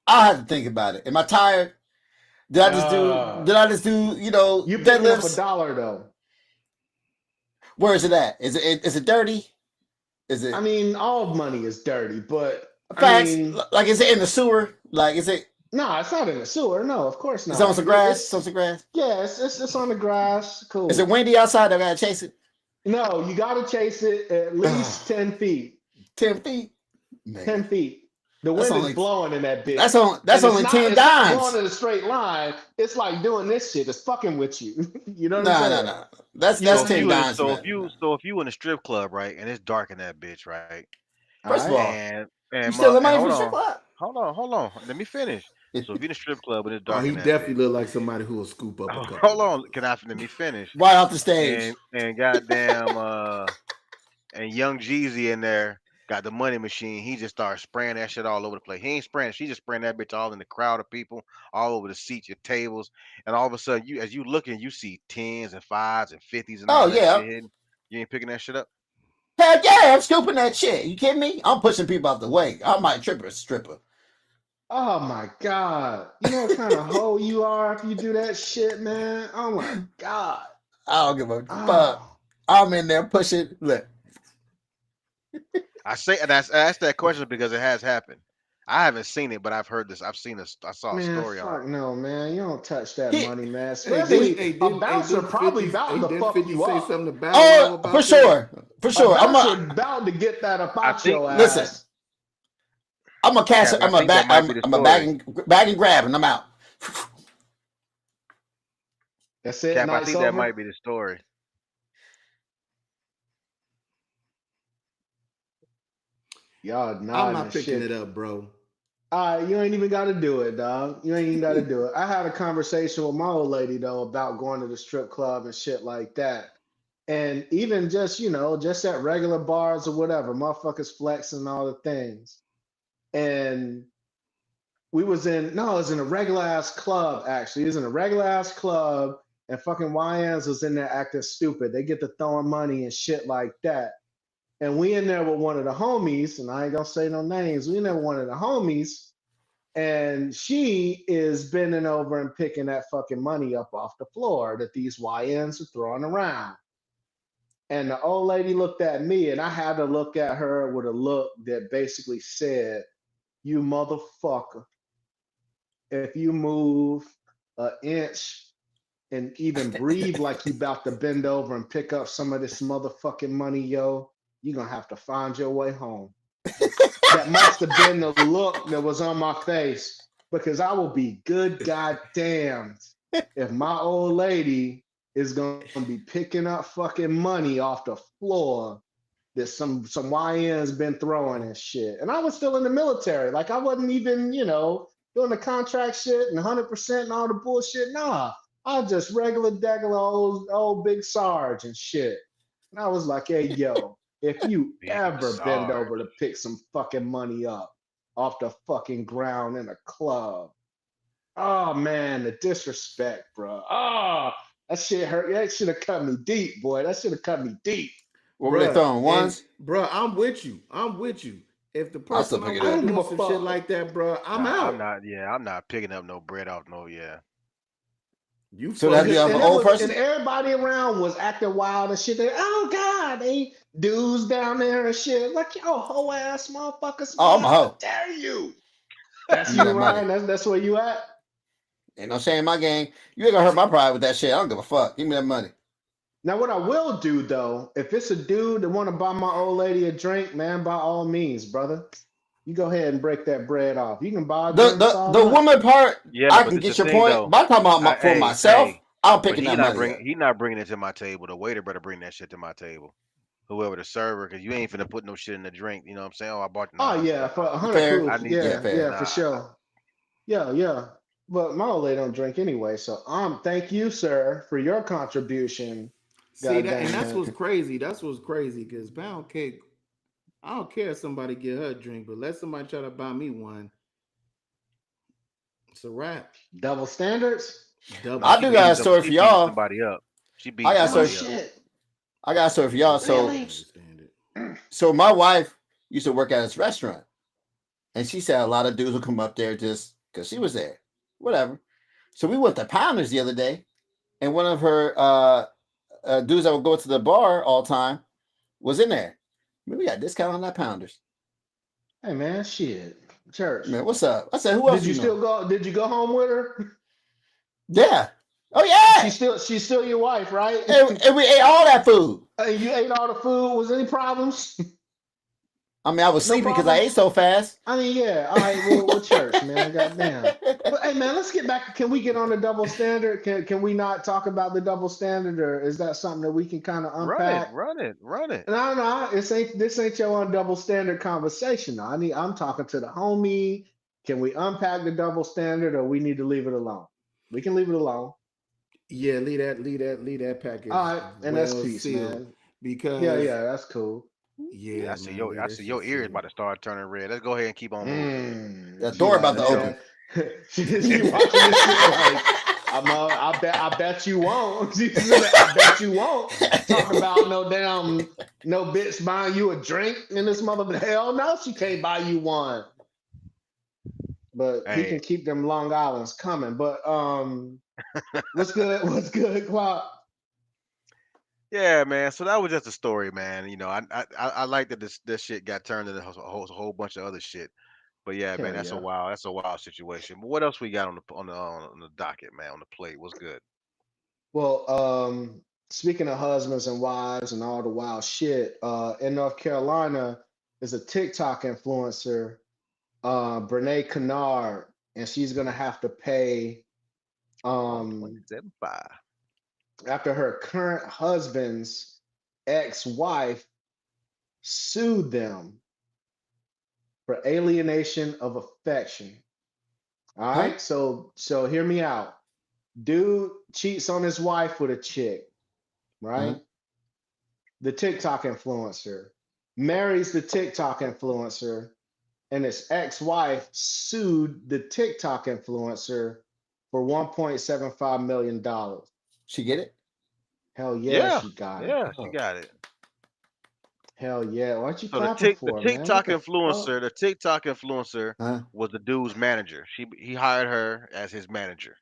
I have to think about it. Am I tired? Did I just do, you picking up $1 though. Where is it at? Is it dirty? Is it? I mean, all money is dirty, but facts. I mean, like, is it in the sewer? Like, is it? No, it's not in the sewer. No, of course not. It's on some grass. It's on some grass. Yeah, it's on the grass. Cool. Is it windy outside? I gotta chase it. No, you gotta chase it at least 10 feet. 10 feet. Man. 10 feet. The wind is blowing in that bitch. That's only 10 dimes. It's going in a straight line. It's like doing this shit. It's fucking with you. You know what I'm saying? No. That's 10 dimes. So if you in a strip club, right, and it's dark in that bitch, right? First of all, and you still in money for strip club? Hold on. Let me finish. So if you're in a strip club and it's dark, he definitely look like somebody who will scoop up. Hold on, let me finish? Right off the stage. And goddamn, and Young Jeezy in there. Got the money machine. He just started spraying that shit all over the place. He ain't spraying. She just spraying that bitch all in the crowd of people, all over the seats, your tables, and all of a sudden, as you looking, you see 10s and 5s and 50s and all that shit. You ain't picking that shit up? Heck yeah, I'm scooping that shit. You kidding me? I'm pushing people out the way. I might trip a stripper. Oh my god! You know what kind of hoe you are if you do that shit, man. Oh my god! I don't give a fuck. I'm in there pushing. Look. I asked that question because it has happened. I haven't seen it, but I've heard this. I saw a Man, story on fuck it. no, man. You don't touch that He, money, man. Hey, didn't Especially hey a didn't hey bouncer didn't probably 50 about hey to didn't fuck 50 you say up. something to Bow Wow oh, for about that? sure, for A sure. bouncer about to get that up I out think, your Listen. ass. I'm a cash. Captain, I think that might be the I'm a bag story. and grab, and I'm out. That's it. Cap, I Night's think that over. might be the story. Y'all I'm nodding not and picking shit. it up, bro. You ain't even got to do it, dog. You ain't even got to do it. I had a conversation with my old lady though about going to the strip club and shit like that. And even just, just at regular bars or whatever, motherfuckers flexing all the things. And we was in, no, it was in a regular ass club, actually. It was in a regular ass club, and fucking YNs was in there acting stupid. They get to throwing money and shit like that. And we in there with one of the homies, and I ain't gonna say no names. We in there with one of the homies, and she is bending over and picking that fucking money up off the floor that these YNs are throwing around. And the old lady looked at me, and I had to look at her with a look that basically said, "You motherfucker, if you move an inch and even breathe like you about to bend over and pick up some of this motherfucking money, yo, you're gonna have to find your way home." That must have been the look that was on my face, because I will be good goddamn if my old lady is gonna be picking up fucking money off the floor that some YN's been throwing and shit. And I was still in the military. Like I wasn't even, doing the contract shit and 100% and all the bullshit. Nah, I was just regular degular old big Sarge and shit. And I was like, hey, yo, if you Big ever bend Sarge. over to pick some fucking money up off the fucking ground in a club, oh man, the disrespect, bro. Oh, that shit hurt. That should have cut me deep, boy. That should have cut me deep. What were they Bruh, throwing? and Ones? bruh, I'm with you. I'm with you. If the I'll still person pick I'm it I with up. don't give doing a some shit fuck. like that, bruh, I'm Nah, out. I'm not picking up no bread off no, yeah. You So that'd fucking be off an And old and person. everybody around was acting wild and shit. Oh God, they dudes down there and shit. Like, yo, whole ass motherfuckers, Oh, man, I'm a how hoe. dare you? That's Give me you, that money. Ryan. That's where you at. Ain't no shame in my game. You ain't gonna hurt my pride with that shit. I don't give a fuck. Give me that money. Now, what I will do though, if it's a dude that want to buy my old lady a drink, man, by all means, brother, you go ahead and break that bread off. You can buy drinks all The night. woman part, Yeah, I but can this the get your thing point. though. But I'm talking about for Hey, myself. hey, I'm but picking that money up. he not bringing it to my table. The waiter better bring that shit to my table. Whoever the server, because you ain't finna put no shit in the drink. You know what I'm saying? Oh, I bought. Oh Nah, yeah, for 100 Fair. I proof. need Yeah, that. Yeah, fair. for Nah, sure. Yeah. But my old lady don't drink anyway, so thank you, sir, for your contribution. see God that, and damn that's it. what's crazy. That's what's crazy because pound cake. I don't care if somebody get her a drink, but let somebody try to buy me one. It's a wrap. Double standards? nah. I Double She do got a beating standard. story She for beating y'all. somebody up. She I beating got a No story. somebody up. shit. I got a story for y'all. Really? Double standard. So my wife used to work at this restaurant, and she said a lot of dudes would come up there just because she was there. Whatever. So we went to Pounders the other day, and one of her dudes that would go to the bar all the time was in there. Man, we got a discount on that Pounders. Hey man, shit. Church. Man, what's up? I said, who else Did you you know? still go? Did you go home with her? Yeah. Oh yeah. She's still your wife, right? And we ate all that food. You ate all the food. Was any problems? I mean, I was No sleepy because I ate problems. so fast. I mean, yeah. All right. Well, church, man. Goddamn. But hey, man, let's get back. Can we get on the double standard? Can we not talk about the double standard, or is that something that we can kind of Run it, unpack? run it, run it. No. This ain't your on double standard conversation. No, I'm talking to the homie. Can we unpack the double standard, or we need to leave it alone? We can leave it alone. Yeah, leave that All package right, and that's well peace, sealed man. because That's cool. Yeah, yeah, man, leave I that see shit your ears about sealed. to start turning red. Let's go ahead and keep on moving. The She door about like, to Let's open. go. man, she watching this shit like, I bet you won't. She said, I bet you won't. Talk about no bitch buying you a drink in this mother. Hell no, she can't buy you one. But he can Hey, keep them Long Islands coming. But what's good? What's good, Quap? yeah, man. So that was just a story, man. You know, I like that this shit got turned into a whole bunch of other shit. But yeah, man, Hell yeah. that's a wild situation. But what else we got on the docket, man, on the plate? What's good? Well, speaking of husbands and wives and all the wild shit, in North Carolina is a TikTok influencer, Brene Kennard, and she's gonna have to pay um 1.75. after her current husband's ex-wife sued them for alienation of affection. All Huh? right, so hear me out. Dude cheats on his wife with a chick, Uh-huh. right? The TikTok influencer marries the TikTok influencer, and his ex-wife sued the TikTok influencer for $1.75 million. She get it? Hell yeah, Yeah, she got it. yeah, she Oh. got it. Hell yeah. What you So the clapping Tik the for, man? What TikTok the fuck? influencer, the TikTok influencer Uh-huh. was the dude's manager. He hired her as his manager.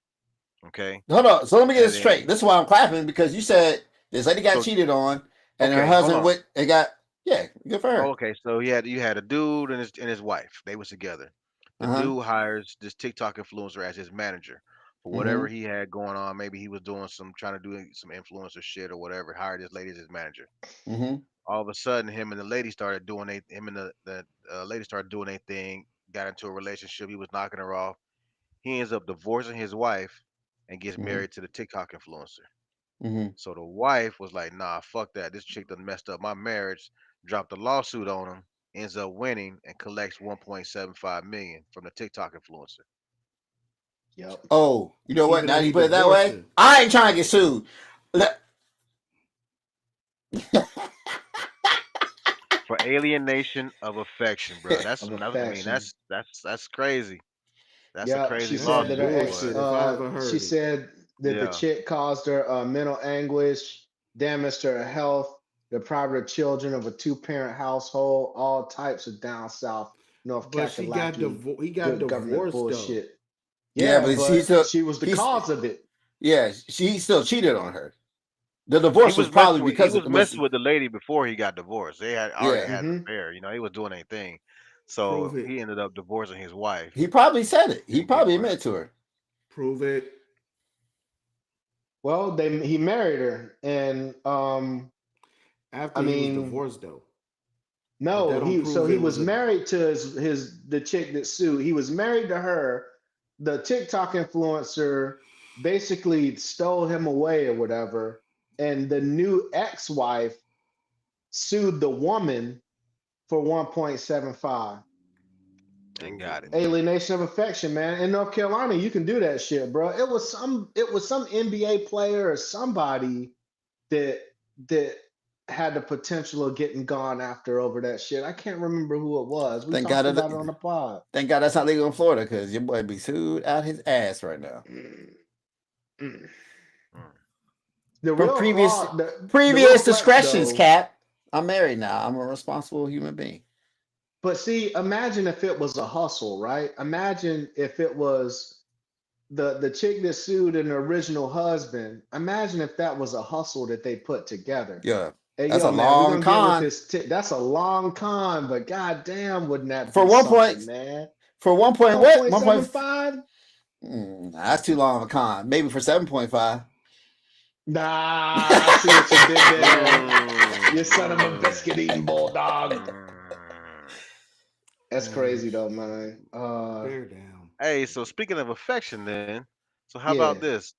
Okay, Hold on. So let me get and this straight. then This is why I'm clapping because you said this lady got so cheated on, and her okay, hold husband on. went and got yeah, good for Oh, her. okay, so you had a dude and his wife. They was together. The Uh huh. dude hires this TikTok influencer as his manager for whatever Mm-hmm. he had going on. Maybe he was doing some trying to do some influencer shit or whatever. Hired this lady as his manager. Mm-hmm. All of a sudden, him and the lady started doing a thing. Got into a relationship. He was knocking her off. He ends up divorcing his wife and gets Mm-hmm. married to the TikTok influencer. Mm-hmm. So the wife was like, "Nah, fuck that. This chick done messed up my marriage." Dropped a lawsuit on him. Ends up winning and collects 1.75 million from the TikTok influencer. Yep. Oh, you know what? Even Now though you he put it that divorced way. her. I ain't trying to get sued. Let- For alienation of affection, bro. That's Of I mean affection. that's crazy. That's a Yep. She crazy That's said some that her lawsuit, ex, but bullshit if I ever she heard it. said that the yeah. chick caused her mental anguish, damaged her health, deprived her children of a two-parent household, all types of down south North But Kakalaki he got good government divorced though. bullshit. yeah, Yeah, but but she was the he's cause of it. yeah, she still cheated on her. The divorce was probably He because was it was messing with the lady before he got divorced. They had already yeah. had an Hmm. affair, he was doing a thing. Prove So it. he ended up divorcing his wife He probably said it. He and getting probably money. admitted to her. Prove it. Well, he married her, and I After he was mean, divorced though. But that no, don't he prove it was was a married to his the chick that sued. He was married to her. The TikTok influencer basically stole him away or whatever, and the new ex-wife sued the woman for 1.75. And prove it, got it. man. Alienation of affection, man. In North Carolina, you can do that shit, bro. It was some NBA player or somebody that that had the potential of getting gone after over that shit. I can't remember who it was. We Thank God talked about it it, on the pod. thank God that's not legal in Florida because your boy be sued out his ass right now. Mm, mm. Mm. The From real flaw, the real previous flex discretions, though. Cap. I'm married now. I'm a responsible human being. But see, imagine if it was a hustle, right? Imagine if it was the chick that sued an original husband. Imagine if that was a hustle that they put together. Yeah. Hey, That's yo, a man, we're long gonna get with con. this. That's a long con, but goddamn, wouldn't that For be one something, point man? for 1 point what? 1 point 1.75? that's too long of a con. Maybe for 7.5. Nah, I see what you did there. You son of a Mm. biscuit eating bulldog. Mm. That's Man, crazy though, man. bear down. Hey, so speaking of affection, then, so how about Yeah. this?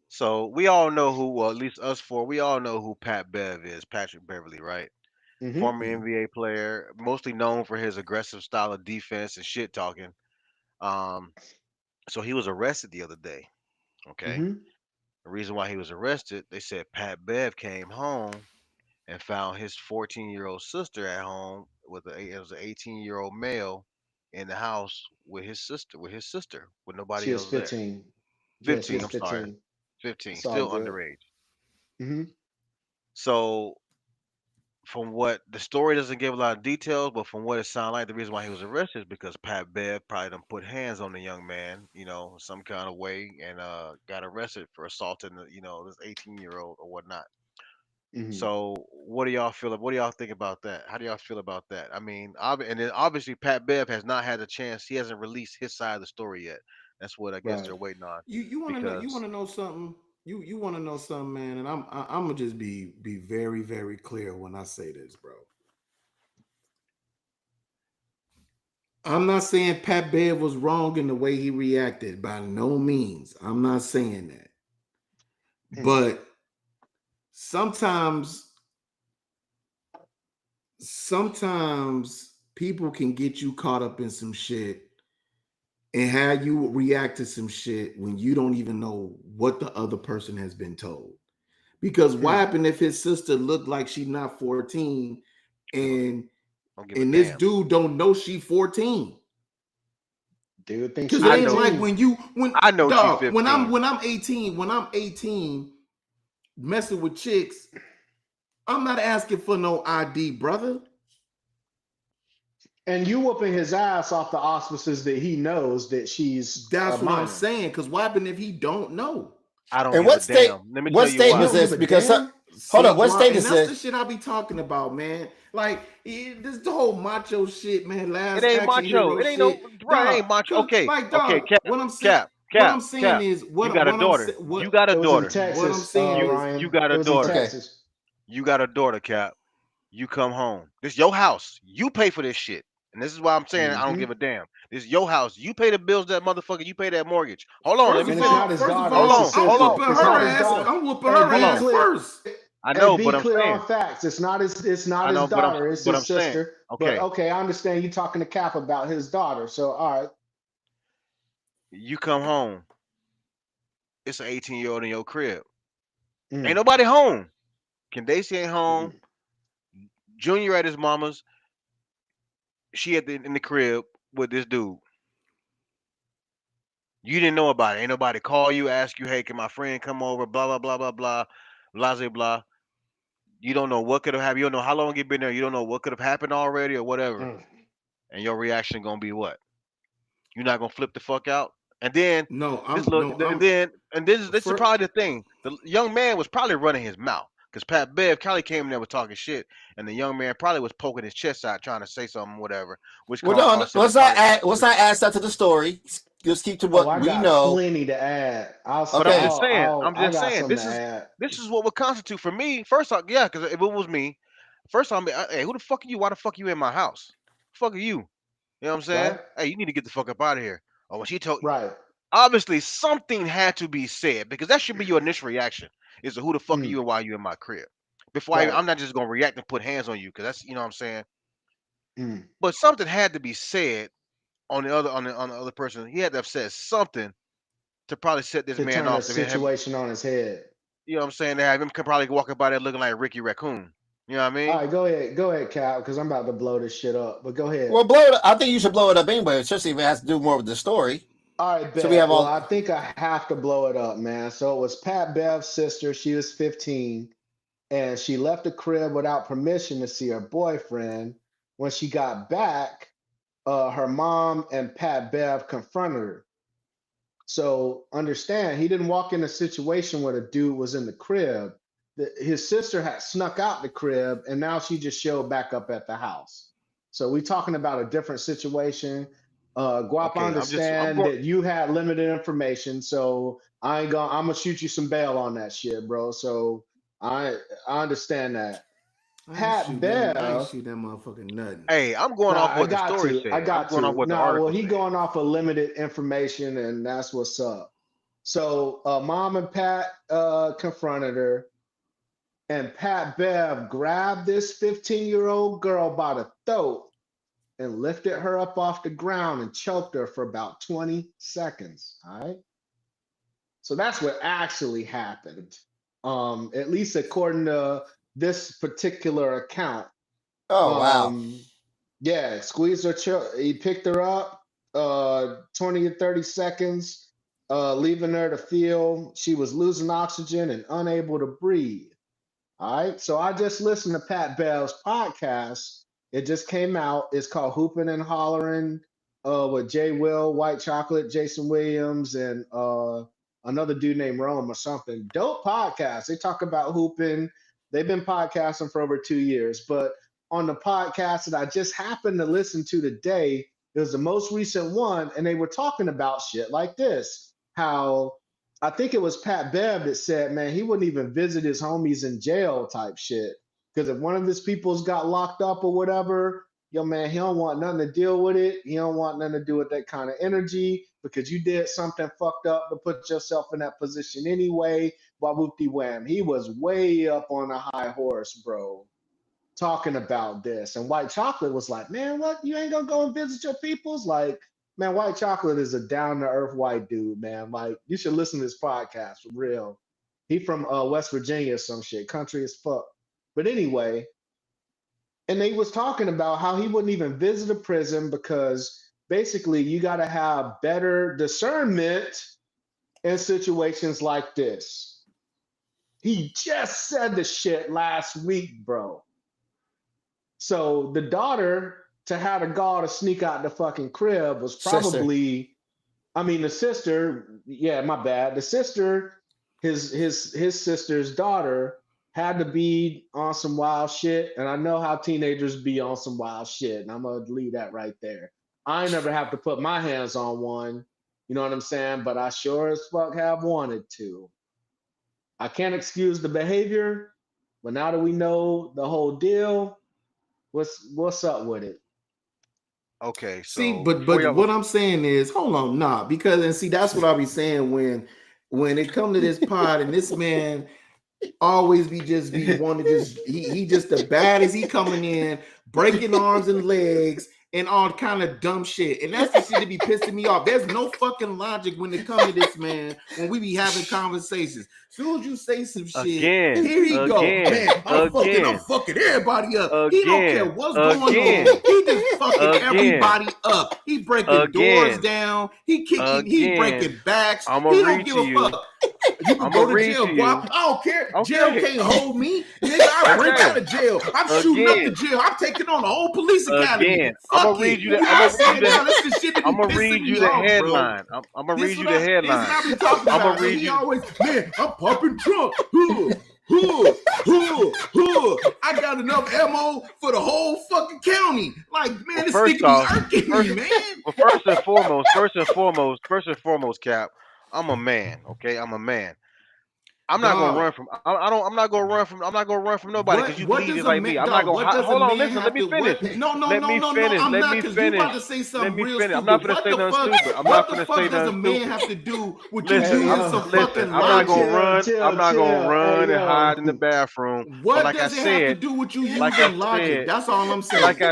So we all know who, well, at least us four, we all know who Pat Bev is, Patrick Beverly, right? Mm-hmm. Former NBA player, mostly known for his aggressive style of defense and shit talking. Um, so he was arrested the other day. Okay, Mm-hmm. the reason why he was arrested, they said Pat Bev came home and found his 14-year-old sister at home it was an 18-year-old male in the house with She nobody was else there. 15. Yeah, she 15, was I'm sorry, 15. 15, It's all still good. underage. Mm-hmm. So from what the story doesn't give a lot of details, but from what it sounded like, the reason why he was arrested is because Pat Bev probably done put hands on the young man, some kind of way, and got arrested for assaulting this 18-year-old or whatnot. So what do y'all feel? What do y'all think about that? How do y'all feel about that? I mean, and then obviously Pat Bev has not had a chance. He hasn't released his side of the story yet. That's what I guess they're waiting on. You want to know? You want to know something? You want to know something, man? And I'm gonna just be very very clear when I say this, bro. I'm not saying Pat Bev was wrong in the way he reacted. By no means, I'm not saying that. But sometimes people can get you caught up in some shit and how you react to some shit when you don't even know what the other person has been told. Because what happened if his sister looked like she's not 14 and this dude don't know she 14? Dude thinks because it ain't like when I know dog, when I'm 18 messing with chicks, I'm not asking for no ID, brother. And you whooping his ass off the auspices that he knows that she's. That's what I'm saying. Because what happened if he don't know? I don't. And give what a state? Damn. Let me what tell state you was this? Because hold on, what state is this? That's the shit I be talking about, man. Like this the whole macho shit, man. It ain't macho. It ain't shit. No. Bro, it ain't macho. Okay. Like, dog, okay. Cap, what I'm saying. What I'm saying is, you got a daughter. You got a daughter. Texas, what I'm saying Ryan. You got a daughter. Okay. You got a daughter, Cap. You come home. This your house. You pay for this shit. And this is why I'm saying I don't give a damn. This is your house. You pay the bills, that motherfucker. You pay that mortgage. Hold on. Let me finish. Hold on. I'm whooping her ass first. I know, but I'm clear on facts. It's not his daughter. It's his sister. Okay. But okay, I understand you talking to Cap about his daughter. So all right. You come home. It's an 18-year-old in your crib. Ain't nobody home. Candace ain't home. Junior at his mama's. She in the crib with this dude. You didn't know about it. Ain't nobody call you, ask you, hey, can my friend come over? Blah, blah, blah, blah, blah. Blah, blah. You don't know what could have happened. You don't know how long you've been there. You don't know what could have happened already or whatever. And your reaction gonna be what? You're not gonna flip the fuck out? And then this is probably the thing. The young man was probably running his mouth. Because Pat Bev, Kelly came in there was talking shit, and the young man probably was poking his chest out, trying to say something, whatever. Let's not add that to the story. Just keep to what we know. Plenty to add. I'm just saying. This is what would constitute for me. First off, yeah, because if it was me, first off, hey, who the fuck are you? Why the fuck are you in my house? Fuck are you? You know what I'm saying? Right. Hey, you need to get the fuck up out of here. Or when she told, right? Obviously, something had to be said because that should be your initial reaction. Is who the fuck are you and why you in my crib? Before I'm not just gonna react and put hands on you because that's, you know what I'm saying. But something had to be said on the other person. He had to have said something to probably set this man off. The situation on his head. You know what I'm saying? They have him probably walking by there looking like Ricky Raccoon. You know what I mean? All right, go ahead, Cal, because I'm about to blow this shit up. But go ahead. Well, blow it up. I think you should blow it up anyway, especially if it has to do more with the story. All right, bet. So I think I have to blow it up, man. So it was Pat Bev's sister. She was 15, and she left the crib without permission to see her boyfriend. When she got back, her mom and Pat Bev confronted her. So understand, he didn't walk in a situation where the dude was in the crib. His sister had snuck out the crib, and now she just showed back up at the house. So we're talking about a different situation. Guap, I understand that you had limited information, so I'm gonna shoot you some bail on that shit, bro. So I understand that. Pat Bev, I ain't shoot that motherfucking nothing. Hey, I'm going off what the story said. I got going off what the article well, he going off of limited information, and that's what's up. So mom and Pat confronted her, and Pat Bev grabbed this 15-year-old girl by the throat and lifted her up off the ground and choked her for about 20 seconds. All right. So that's what actually happened. At least according to this particular account. Oh, wow. Yeah, squeezed her, he picked her up 20 to 30 seconds, leaving her to feel she was losing oxygen and unable to breathe. All right. So I just listened to Pat Bev's podcast. It just came out. It's called Hooping and Hollering with Jay Will, White Chocolate, Jason Williams, and another dude named Rome or something. Dope podcast. They talk about hooping, They've been podcasting for over 2 years, but on the podcast that I just happened to listen to today, it was the most recent one, and they were talking about shit like this. How I think it was Pat Bev that said, man, he wouldn't even visit his homies in jail type shit. Because if one of his peoples got locked up or whatever, yo, man, he don't want nothing to deal with it. He don't want nothing to do with that kind of energy because you did something fucked up to put yourself in that position anyway. Whoop-de-wham. He was way up on a high horse, bro, talking about this. And White Chocolate was like, man, what? You ain't gonna go and visit your peoples? Like, man, White Chocolate is a down-to-earth white dude, man. Like, you should listen to this podcast for real. He from West Virginia or some shit, country as fuck. But anyway, and they was talking about how he wouldn't even visit a prison because basically you got to have better discernment in situations like this. He just said the shit last week, bro. So the daughter, to have the gall to sneak out the fucking crib was probably, I mean, the sister, yeah, my bad. The sister, his sister's daughter had to be on some wild shit. And I know how teenagers be on some wild shit. And I'm going to leave that right there. I ain't never have to put my hands on one. You know what I'm saying? But I sure as fuck have wanted to. I can't excuse the behavior, but now that we know the whole deal, what's up with it? Okay, so see, but what I'm saying is, hold on, nah, because and see, that's what I be saying when it come to this pod and this man always be wanting to just he just the baddest. He coming in breaking arms and legs and all kind of dumb shit, and that's the shit that be pissing me off. There's no fucking logic when it comes to this man when we be having conversations. Soon as you say some shit, here he go, man. I'm fucking everybody up. He don't care what's going on. He just fucking everybody up. He breaking doors down. He kicking. He breaking backs. He don't give a fuck. You can go to jail, boy. I don't care. Jail can't hold me. Nigga, I break out of jail. I'm shooting up the jail. I'm taking on the whole police academy. I'm gonna read you the headline. I'm gonna read you the headline. I'm gonna read you the headline. I'm gonna read you. Always, man, I'm pumping Trump. I got enough ammo for the whole fucking county. Like, man, this nigga be irking me, man. Well, first and foremost, Cap, I'm a man. Okay, I'm a man. I'm not gonna run from. I'm not gonna run from nobody because you bleeding like me. I'm not gonna. Hold on, listen. Let me finish. No. Let me finish. I'm about to say something real stupid. I'm not gonna say nothing stupid. I'm not gonna say nothing stupid. What the fuck does a man have to do with you using some fucking? I'm not gonna run. I'm not gonna run and hide in the bathroom. What does it have to do with you using logic? That's all I'm saying. Like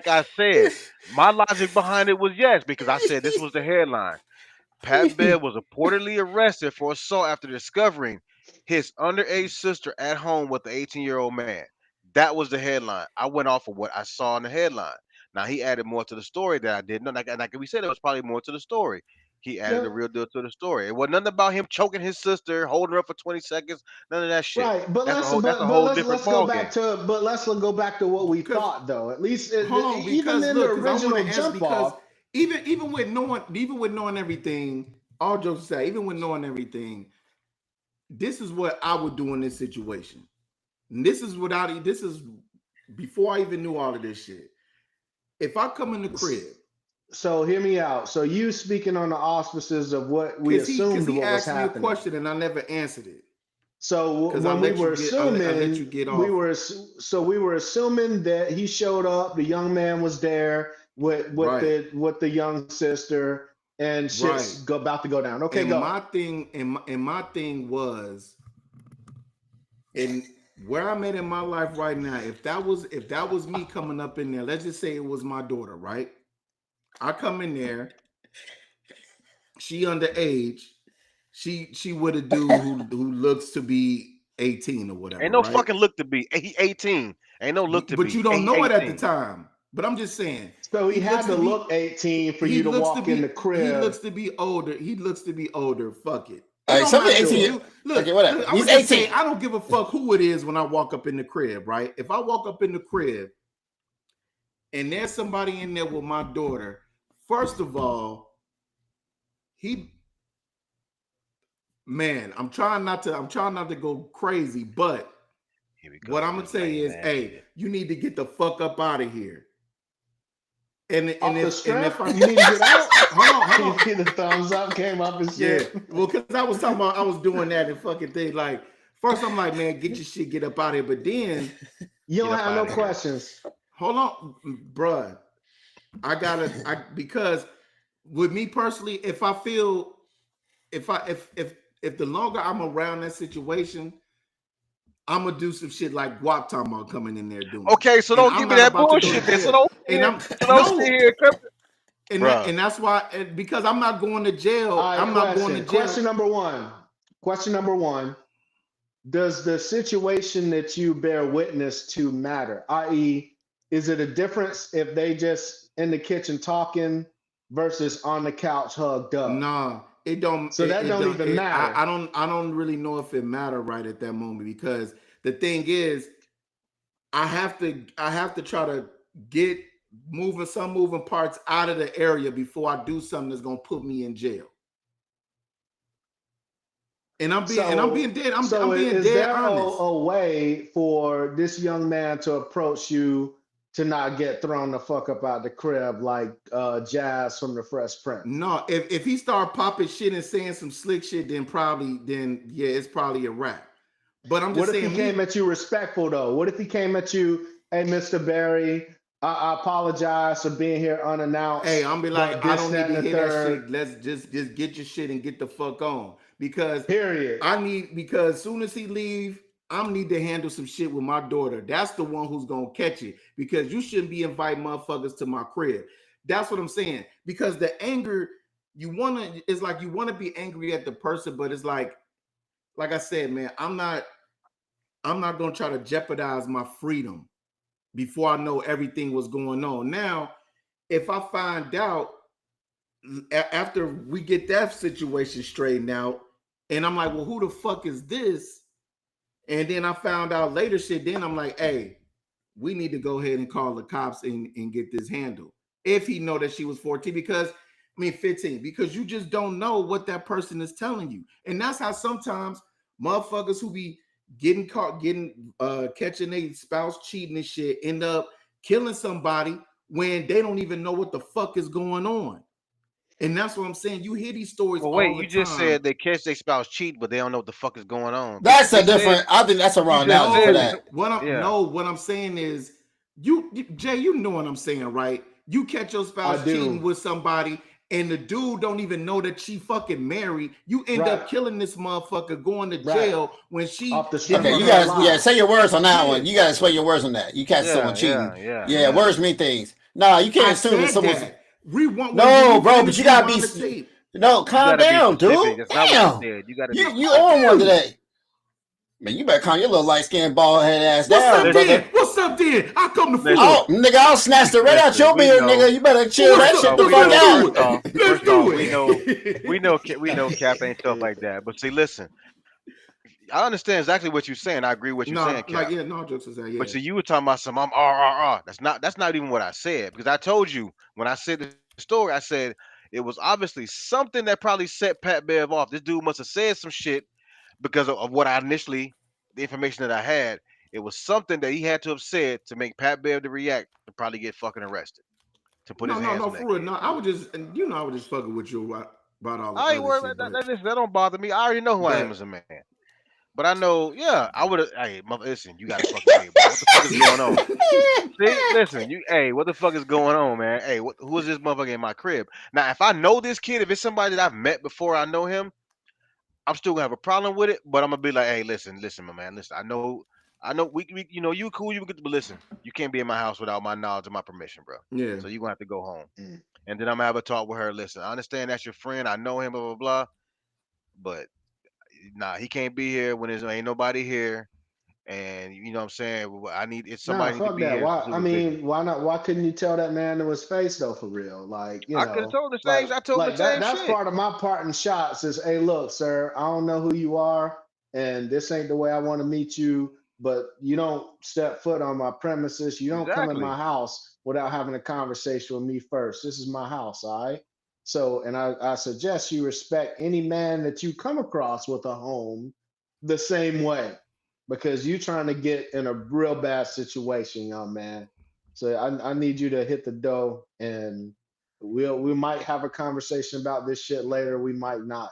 I said, my logic behind it was yes because I said this was the headline. Pat Bev was reportedly arrested for assault after discovering his underage sister at home with the 18-year-old man. That was the headline. I went off of what I saw in the headline. Now, he added more to the story that I didn't know. Like we said, there was probably more to the story. He added the real deal to the story. It wasn't nothing about him choking his sister, holding her up for 20 seconds, none of that shit. Right, but let's go back to what we thought, though. At least even in the original jump off. Even with knowing everything, all jokes aside, even with knowing everything, this is what I would do in this situation. And this is before I even knew all of this shit. If I come in the crib. So hear me out. So you speaking on the auspices of what we assumed what was happening. He asked me a question and I never answered it. So when we were assuming, we were assuming that he showed up, the young man was there with the young sister, and shit's about to go down. Okay, and go. My thing was, and where I'm at in my life right now, if that was me coming up in there, let's just say it was my daughter, right? I come in there, she underage, she with a dude who looks to be 18 or whatever. Ain't no fucking look to be. He 18. Ain't no look to be. But you don't know it at the time. But I'm just saying. So he had to look 18 for you to walk in the crib. He looks to be older. Fuck it. All right, somebody 18. Look, okay, whatever. He's 18. Say, I don't give a fuck who it is when I walk up in the crib, right? If I walk up in the crib and there's somebody in there with my daughter, first of all, I'm trying not to go crazy, but What I'm gonna say is, hey, you need to get the fuck up out of here. And if I you need to get out. hold on. The thumbs up came up and shit. Yeah. Well, because I was talking about, I was doing that and fucking thing. Like, first I'm like, man, get your shit, get up out of here. But then you don't have no questions. Hold on, bruh. Because with me personally, if I feel, if the longer I'm around that situation, I'm gonna do some shit like Guap talking about coming in there doing. Okay, so don't give me that bullshit. Then, so don't. And that's why, because I'm not going to jail. I'm not going to jail. Question number one. Does the situation that you bear witness to matter? I.e., is it a difference if they just in the kitchen talking versus on the couch hugged up? Nah, it don't. So that don't even matter. I don't really know if it matter right at that moment, because the thing is, I have to try to get some moving parts out of the area before I do something that's gonna put me in jail. And I'm being dead. I'm being dead honest. A way for this young man to approach you to not get thrown the fuck up out the crib like Jazz from the Fresh Prince? No, if he start popping shit and saying some slick shit, then yeah, it's probably a wrap. But I'm just saying. What if he came at you respectful though? What if he came at you, hey, Mr. Barry, I apologize for being here unannounced. Hey, I'm be like, I don't need to hear that shit. Let's just get your shit and get the fuck on. Because because soon as he leave, I need to handle some shit with my daughter. That's the one who's gonna catch it. Because you shouldn't be inviting motherfuckers to my crib. That's what I'm saying. Because the anger, it's like you wanna be angry at the person, but it's like I said, man, I'm not gonna try to jeopardize my freedom before I know everything was going on. Now, if I find out after we get that situation straightened out, and I'm like, well, who the fuck is this? And then I found out later shit, then I'm like, hey, we need to go ahead and call the cops and get this handled. If he know that she was 14, 15, because you just don't know what that person is telling you. And that's how sometimes motherfuckers who be getting caught, catching their spouse cheating and shit, end up killing somebody when they don't even know what the fuck is going on. And that's what I'm saying. You hear these stories. Well, wait, you just said they catch their spouse cheat, but they don't know what the fuck is going on. That's a different. I think that's a wrong analogy for that. What I'm saying is, Jay, you know what I'm saying, right? You catch your spouse cheating with somebody, and the dude don't even know that she fucking married. You end up killing this motherfucker, going to jail when she. Okay, you guys, say your words on that one. You gotta swear your words on that. You catch someone cheating. Yeah, words mean things. Nah, you can't assume that someone's. No, bro, but you gotta be. No, calm down, dude. Damn, you on one today. Man, you better calm your little light skinned bald head ass down, brother. What's up, then? I come to food. Oh, nigga, I'll snatch the red out your beard, nigga. You better chill that shit the fuck out. Let's do it. We know Cap ain't stuff like that. But see, listen, I understand exactly what you're saying. I agree with what you're saying, Cap. No jokes aside, yeah. But see, you were talking about some RRR. That's not even what I said, because I told you when I said the story, I said it was obviously something that probably set Pat Bev off. This dude must have said some shit because of what the information that I had. It was something that he had to have said to make Pat Bev to react to probably get fucking arrested. To put his hands on that. For real. No, I was just fucking with you about all. I ain't worried about that. That don't bother me. I already know who I am as a man. But I know, I would have. Hey, listen, you gotta fucking say, what the fuck is going on? See, listen, what the fuck is going on, man? Hey, who is this motherfucker in my crib? Now, if I know this kid, if it's somebody that I've met before I know him, I'm still gonna have a problem with it. But I'm gonna be like, hey, listen, my man, listen. I know, we you cool, you good, but listen, you can't be in my house without my knowledge and my permission, bro. Yeah. So you're gonna have to go home, and then I'm gonna have a talk with her. Listen, I understand that's your friend. I know him, blah blah blah, but. Nah, he can't be here when there's ain't nobody here, and you know what I'm saying. I need it's somebody to be here. Why not? Why couldn't you tell that man to his face though? For real, I could have told the same. I told the same that's shit. part of my part in shots is, hey, look, sir, I don't know who you are, and this ain't the way I want to meet you. But you don't step foot on my premises. You don't come in my house without having a conversation with me first. This is my house, all right? So, and I suggest you respect any man that you come across with a home the same way. because you're trying to get in a real bad situation, young man. So I need you to hit the dough, and we might have a conversation about this shit later. We might not,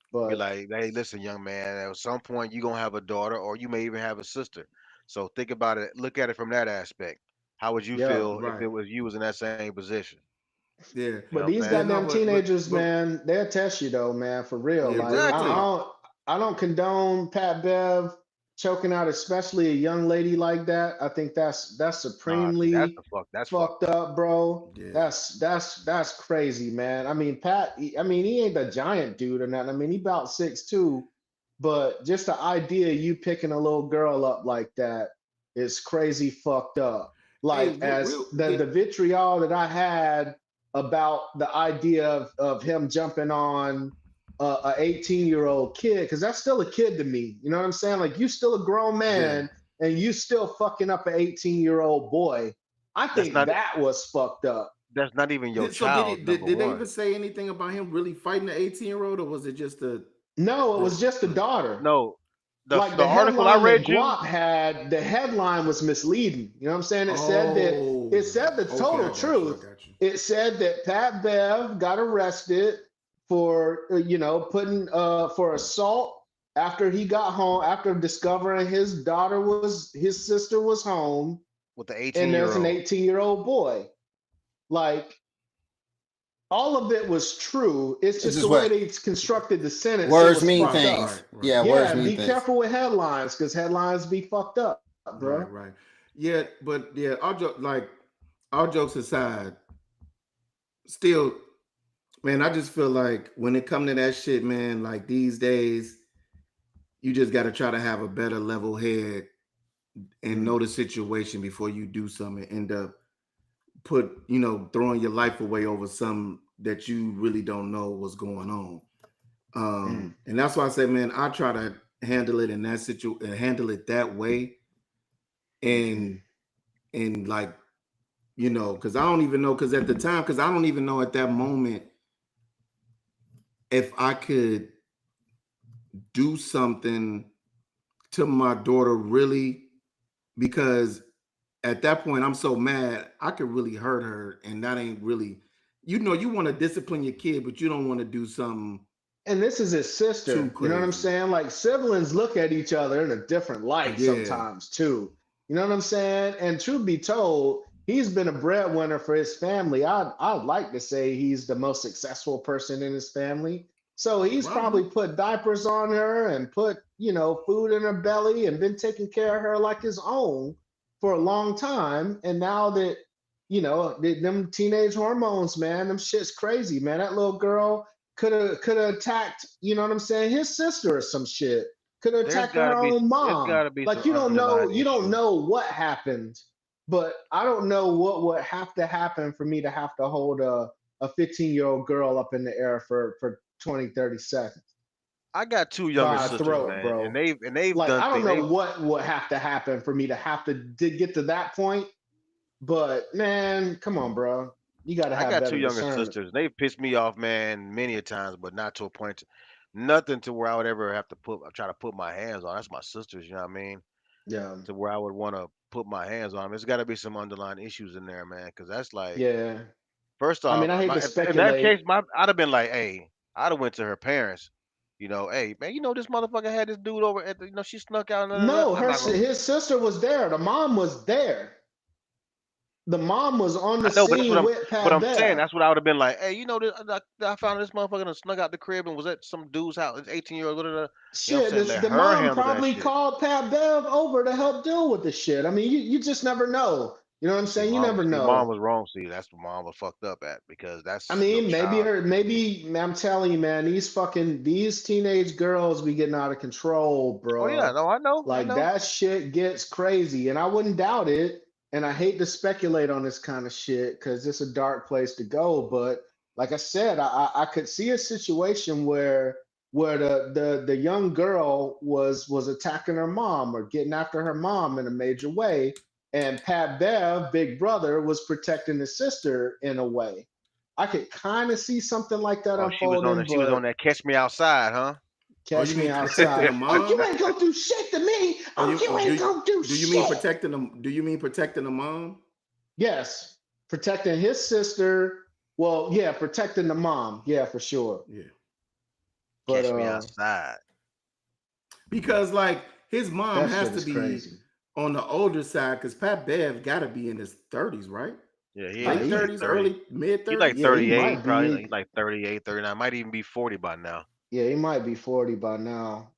Be but like, hey, listen, young man, at some point you're gonna have a daughter or you may even have a sister. So think about it, look at it from that aspect. How would you yeah. feel if it Right. was you was in that same position? Yeah. You know But what these I'm Yeah. saying? No. goddamn teenagers, But man, they'll test you though, man, for real. yeah. Like Real Exactly. talk. I don't condone Pat Bev choking out, especially a young lady like that. I think that's Nah, see, supremely that's fucked fucked up. up, bro. Yeah. That's crazy, man. I mean, Pat. I mean, he ain't a giant dude or nothing. I mean, he about 6'2", but just the idea of you picking a little girl up like that is crazy fucked up. Hey, Like as real. the vitriol that I had about the idea of him jumping on a 18-year-old kid, because that's still a kid to me. You know what I'm saying? Like you still a grown Yeah. man and you still fucking up an 18-year-old boy. I That's think not that was fucked up. that's not even your So did child, it? number Did they even one. say anything about him really fighting the 18-year-old, or was it just No, it the was just the daughter. No, Like the the article I headline that read you, Guap had, the headline was misleading. You know what I'm saying? Oh, It said the okay, I total got you. I truth. got you. It said that Pat Bev got arrested for putting for assault after he got home, after discovering his sister was home, with the and 18 year there's an old. 18-year-old boy. Like all of it was true. It's It's just the just way what they constructed the sentence. It words was mean fucked Right, up. things. right, right, Yeah, words Yeah, mean be things. careful with headlines because headlines be fucked up, right, bro. right. Yeah, but yeah, all jokes aside, still, man, I just feel like when it come to that shit, man, like these days, you just got to try to have a better level head and know Mm. the situation before you do something and end up throwing your life away over something that you really don't know what's going on. Mm. And that's why I say, man, I try to handle it in that situation, handle it that way, and like because I don't even know, because at the time, because I don't even know at that moment if I could do something to my daughter really, because at that point I'm so mad I could really hurt her, and that ain't really, you want to discipline your kid, but you don't want to do something And this is his too sister. You know what I'm crazy. saying? Like siblings look at each other in a different light Yeah, sometimes too. You know what I'm saying? And truth be told, he's been a breadwinner for his family. I'd like to say he's the most successful person in his family. So he's probably. probably put diapers on her and put, food in her belly and been taking care of her like his own for a long time. And now that, them teenage hormones, man, them shit's crazy, man. That little girl could have attacked, you know what I'm saying, his sister or some shit. Could have There's attacked gotta her be own there's mom. gotta be Like some underlying you don't issue. know what happened, but I don't know what would have to happen for me to have to hold a 15-year-old girl up in the air for 20, 30 seconds I got two younger by a sisters, throat, man, and bro. they've Like done I don't things. know They've what would have to happen for me to have to get to that point, but man, come on, bro. You got to I have got two better younger discernment. sisters. They've pissed me off, man, many a times, but not to a point. Nothing to where I would ever have to try to put my hands on. That's my sisters, you know what I mean? Yeah. To where I would want to put my hands on them. There's got to be some underlying issues in there, man. Because that's like, Yeah. first I off, mean, I hate to in that case, speculate. I'd have been like, hey, I'd have went to her parents. Hey, man, this motherfucker had this dude over at she snuck out. No, I'm not gonna. his sister was there. The mom was there. The mom was on the I know, but scene with but Pat I'm saying Bev. that's what I would have been like. Hey, this, I found this motherfucker done snuck out the crib and was at some dude's house. It's 18-year-old. You know what I'm Shit, saying? this, Let the her mom handle that probably shit. called Pat Bev over to help deal with the shit. I mean, you just never know. You know what I'm saying? You never Mom know. was wrong. See, that's what mom was fucked up at because I that's your mean, child. maybe I'm telling you, man, these teenage girls be getting out of control, Oh yeah, bro. no, I Like know. that shit gets crazy, and I wouldn't doubt it. And I hate to speculate on this kind of shit because it's a dark place to go. But like I said, I could see a situation where the young girl was attacking her mom or getting after her mom in a major way, and Pat Bev, big brother, was protecting his sister in a way. I could kind of see something like that Oh, unfolding, she was on but that catch me outside, huh? Catch me outside. Oh, you ain't gonna do shit to me. Oh, you ain't gonna do shit. Do you mean protecting them? Do you mean protecting the mom? Yes, protecting his sister. Well, yeah, protecting the mom. Yeah, for sure. Yeah. But, Catch me outside. Because like his mom has to be crazy. On the older side, because Pat Bev got to be in his 30s, right? Yeah, late 30s, early mid 30s. He's like 38, probably like 38, 39. Might even be 40 by now. Yeah, he might be 40 by now.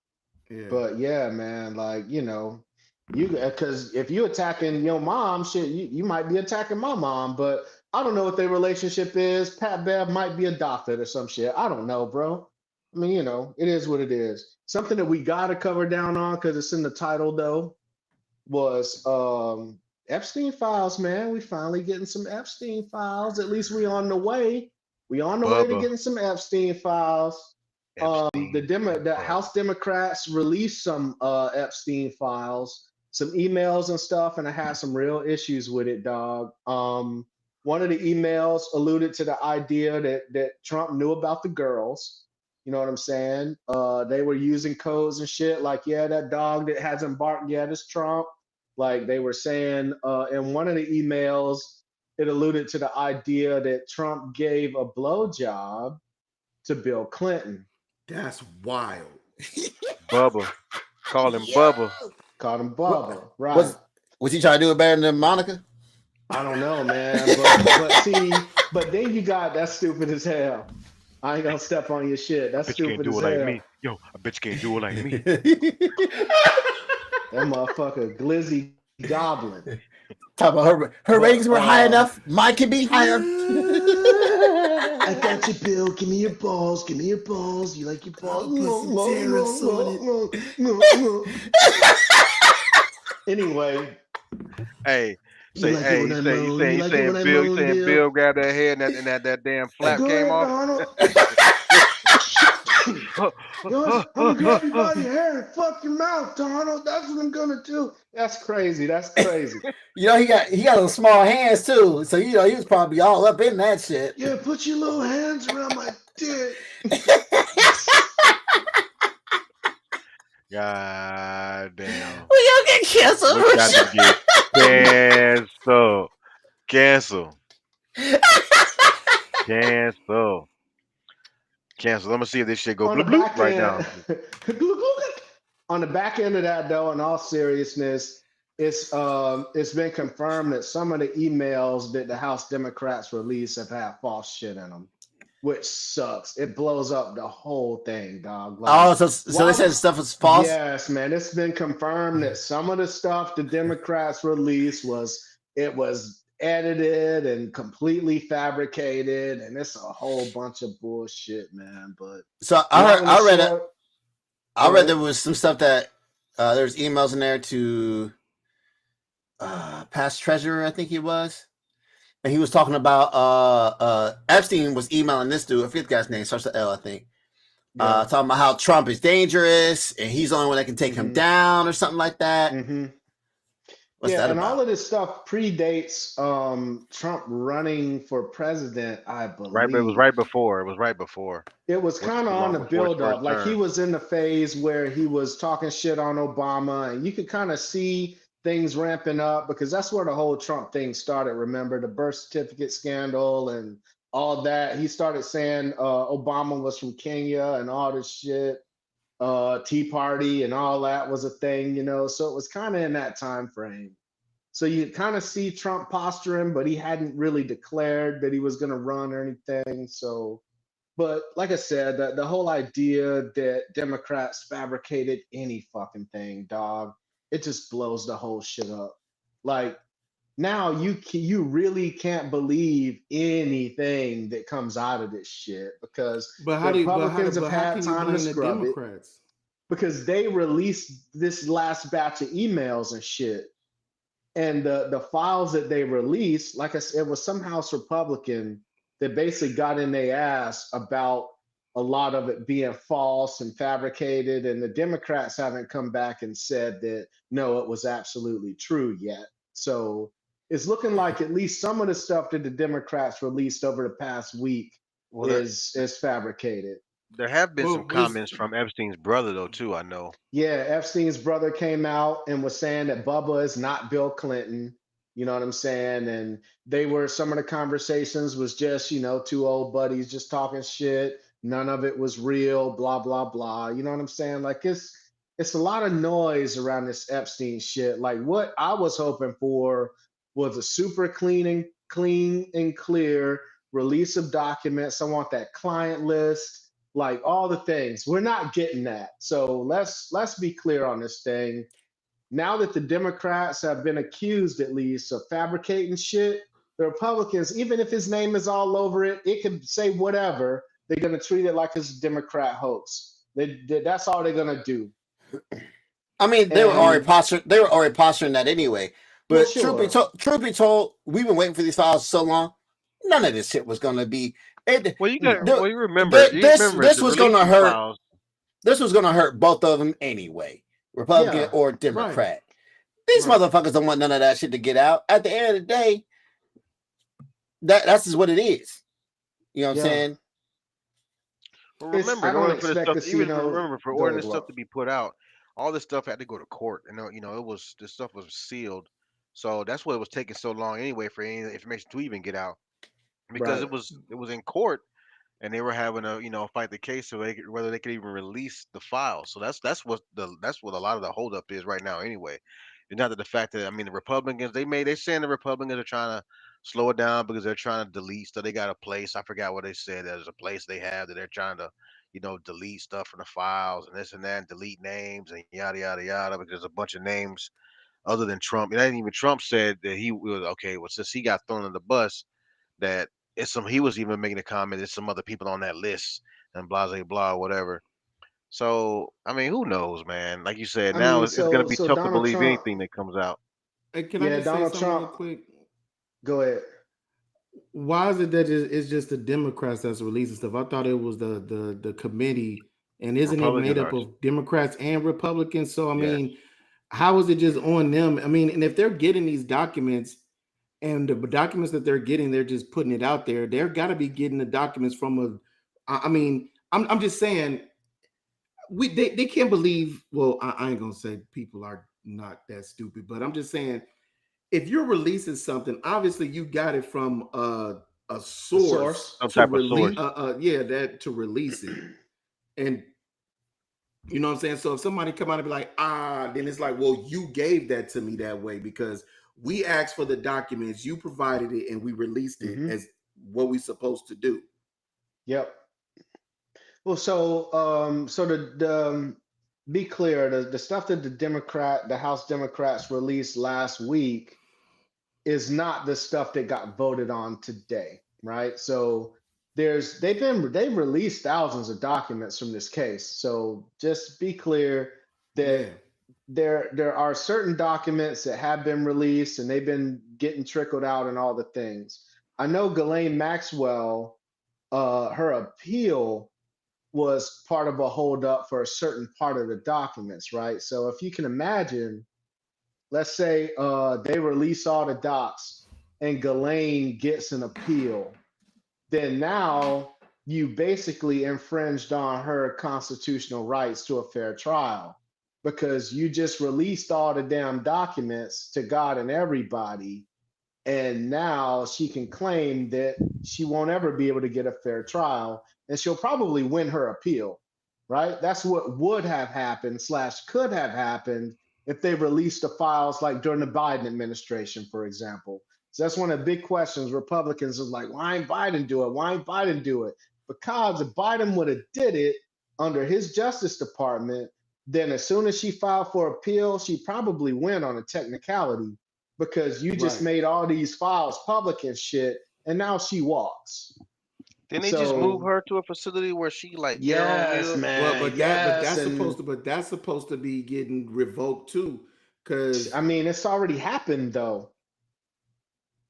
Yeah. But yeah, man, like, you know, because if you attacking your mom, shit, you might be attacking my mom. But I don't know what their relationship is. Pat Bev might be adopted or some shit. I don't know, bro. I mean, you know, it is what it is. Something that we got to cover down on because it's in the title, though, was Epstein files, man. We finally getting some Epstein files. At least we on the way. We on the way to getting some Epstein files. The House Democrats released some Epstein files, some emails and stuff, and I had some real issues with it, dog. One of the emails alluded to the idea that Trump knew about the girls. You know what I'm saying? They were using codes and shit like, yeah, that dog that hasn't barked yet is Trump. Like they were saying in one of the emails, it alluded to the idea that Trump gave a blowjob to Bill Clinton. That's wild. Bubba. Call him Bubba. Called him Bubba. Right. Was he trying to do it better than Monica? I don't know, man. But then you got that's stupid as hell. I ain't gonna step on your shit. That's stupid as hell. Like me. Yo, a bitch can't do it like me. That motherfucker glizzy goblin. Talk about her ratings were high enough. Mine can be higher. I got you, Bill. Give me your balls. Give me your balls. You like your balls? Anyway. Hey. You saying Bill grabbed that head and that damn flap came off? I'm gonna grab you by your hair and fuck your mouth, Donald. That's what I'm gonna do. That's crazy. That's crazy. You know, he got those small hands too. So you know he was probably all up in that shit. Yeah, put your little hands around my dick. God damn. We gonna get canceled. We got to get canceled. Cancel. I'm gonna see if this shit go bloop bloop right now. On the back end of that, though, in all seriousness, it's been confirmed that some of the emails that the House Democrats release have had false shit in them, which sucks. It blows up the whole thing, dog. Like, so they said stuff was false? Yes, man. It's been confirmed that some of the stuff the Democrats released was edited and completely fabricated, and it's a whole bunch of bullshit, man. But so I read there was some stuff that there's emails in there to past treasurer, I think he was, and he was talking about Epstein was emailing this dude. I forget the guy's name, starts with L, I think. Yeah. Talking about how Trump is dangerous and he's the only one that can take him down or something like that. Mm-hmm. And all of this stuff predates Trump running for president, I believe. Right, but it was right before. It was kind of on the build-up. Like he was in the phase where he was talking shit on Obama, and you could kind of see things ramping up because that's where the whole Trump thing started. Remember the birth certificate scandal and all that. He started saying Obama was from Kenya and all this shit. Tea Party and all that was a thing, you know, so it was kind of in that time frame. So you kind of see Trump posturing, but he hadn't really declared that he was going to run or anything. So, but like I said, the whole idea that Democrats fabricated any fucking thing, dog, it just blows the whole shit up. Like now you really can't believe anything that comes out of this shit because Republicans have had time to scrub it because they released this last batch of emails and shit. And the files that they released, like I said, it was some House Republican that basically got in their ass about a lot of it being false and fabricated. And the Democrats haven't come back and said that, no, it was absolutely true yet. So it's looking like at least some of the stuff that the Democrats released over the past week is fabricated. There have been some comments from Epstein's brother though too. I know. Yeah, Epstein's brother came out and was saying that Bubba is not Bill Clinton. You know what I'm saying? And some of the conversations was just, two old buddies just talking shit. None of it was real, blah, blah, blah. You know what I'm saying? Like it's a lot of noise around this Epstein shit. Like what I was hoping for was a super clean and clear release of documents. I want that client list, like all the things. We're not getting that. So let's be clear on this thing. Now that the Democrats have been accused, at least, of fabricating shit, the Republicans, even if his name is all over it, it could say whatever. They're going to treat it like it's a Democrat hoax. That's all they're going to do. I mean, they were already posturing that anyway. But truth be told, we've been waiting for these files so long. None of this shit was going to be. You remember this was going to hurt. Files. This was going to hurt both of them anyway, Republican or Democrat. Right. These motherfuckers don't want none of that shit to get out. At the end of the day, that's just what it is. You know what I'm saying? Well, remember, for ordering this stuff to be put out, all this stuff had to go to court, and this stuff was sealed, so that's why it was taking so long anyway for any information to even get out, because it was in court, and they were having to fight the case so whether they could even release the file. So that's what a lot of the holdup is right now anyway. It's not that the fact that the Republicans they're saying the Republicans are trying to slow it down because they're trying to delete stuff. They got a place, I forgot what they said. There's a place they have that they're trying to delete stuff from the files and this and that, and delete names and yada yada yada, because there's a bunch of names other than Trump. And even Trump said that he was okay. Well, since he got thrown in the bus, that he was even making a comment. There's some other people on that list and blah blah blah whatever. So who knows, man? Like you said, now it's going to be tough to believe anything that comes out. Hey, can I just say something real quick? Go ahead. Why is it that it's just the Democrats that's releasing stuff? I thought it was the committee, and isn't it made up of Democrats and Republicans? So how is it just on them? And if they're getting these documents, and the documents that they're getting, they're just putting it out there. They're got to be getting the documents from I'm just saying, they can't believe. Well, I ain't gonna say people are not that stupid, but I'm just saying, if you're releasing something, obviously you got it from a source, some type of source. To release it, and you know what I'm saying. So if somebody come out and be like, then it's like, well, you gave that to me that way because we asked for the documents, you provided it, and we released it as what we supposed to do. Yep. Well, so be clear, the stuff that the House Democrats released last week is not the stuff that got voted on today, right? So they've released thousands of documents from this case. So just be clear that there are certain documents that have been released and they've been getting trickled out and all the things. I know Ghislaine Maxwell, her appeal was part of a holdup for a certain part of the documents, right? So if you can imagine, let's say they release all the docs and Ghislaine gets an appeal, then now you basically infringed on her constitutional rights to a fair trial because you just released all the damn documents to God and everybody. And now she can claim that she won't ever be able to get a fair trial, and she'll probably win her appeal, right? That's what would have happened / could have happened if they released the files like during the Biden administration, for example. So that's one of the big questions. Republicans are like, why ain't Biden do it? Why ain't Biden do it? Because if Biden would have did it under his Justice Department, then as soon as she filed for appeal, she'd probably win on a technicality because you just made all these files public and shit, and now she walks. Didn't they just move her to a facility where she yes, man. Well, that's supposed to be getting revoked too, because it's already happened though.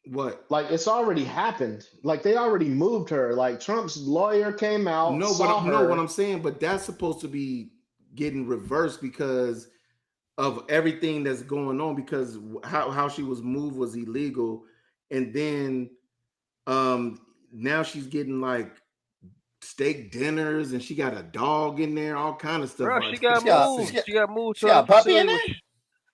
What? Like it's already happened. Like they already moved her. Like Trump's lawyer came out. What I'm saying, but that's supposed to be getting reversed because of everything that's going on, because how she was moved was illegal, and then now she's getting like steak dinners, and she got a dog in there, all kind of stuff. Bro, Right she got moved. She got moved to a puppy in there.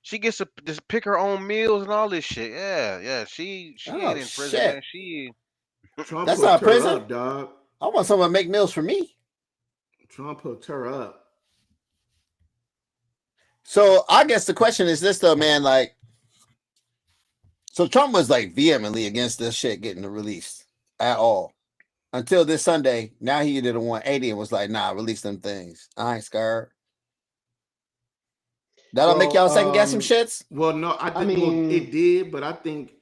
She gets to just pick her own meals and all this shit. Yeah. She ain't in prison, man. She. Trump That's not prison, up, dog. I want someone to make meals for me. Trump hooked her up. So I guess the question is this though, man. Like, so Trump was like vehemently against this shit getting released at all until this Sunday. Now he did a 180 and was like, "Nah, release them things. I ain't scared." That'll make y'all second guess some shits. Well, no, I mean it did, but I think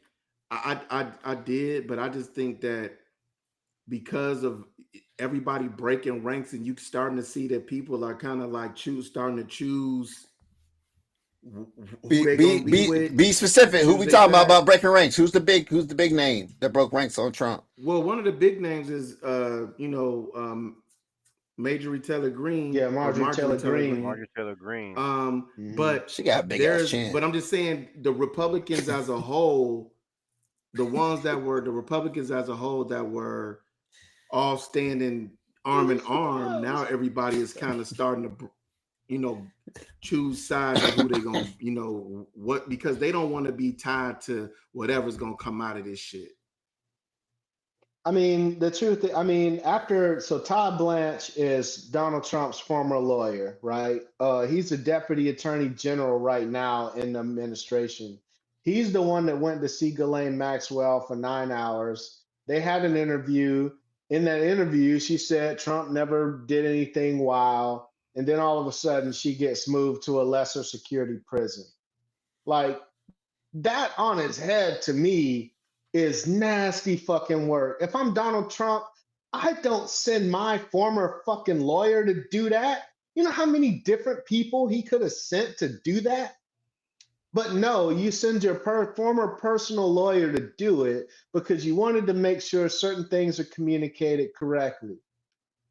I did, but I just think that because of everybody breaking ranks and you starting to see that people are kind of like starting to choose. Be specific. Who we talking about breaking ranks? Who's the big name that broke ranks on Trump? Well, one of the big names is Marjorie Taylor Greene. Yeah, Marjorie Taylor Greene. Marjorie Taylor Greene. But she got a big ass chin. But I'm just saying the Republicans as a whole, the Republicans as a whole that were all standing arm in arm. Now everybody is kind of starting to, choose sides of who they're gonna, what, because they don't want to be tied to whatever's gonna come out of this shit. I mean, the truth, so Todd Blanche is Donald Trump's former lawyer, right? He's the deputy attorney general right now in the administration. He's the one that went to see Ghislaine Maxwell for 9 hours. They had an interview. In that interview, she said Trump never did anything wild. And then all of a sudden she gets moved to a lesser security prison. Like, that on its head to me is nasty fucking work. If I'm Donald Trump, I don't send my former fucking lawyer to do that. You know how many different people he could have sent to do that? But no, you send your former personal lawyer to do it because you wanted to make sure certain things are communicated correctly.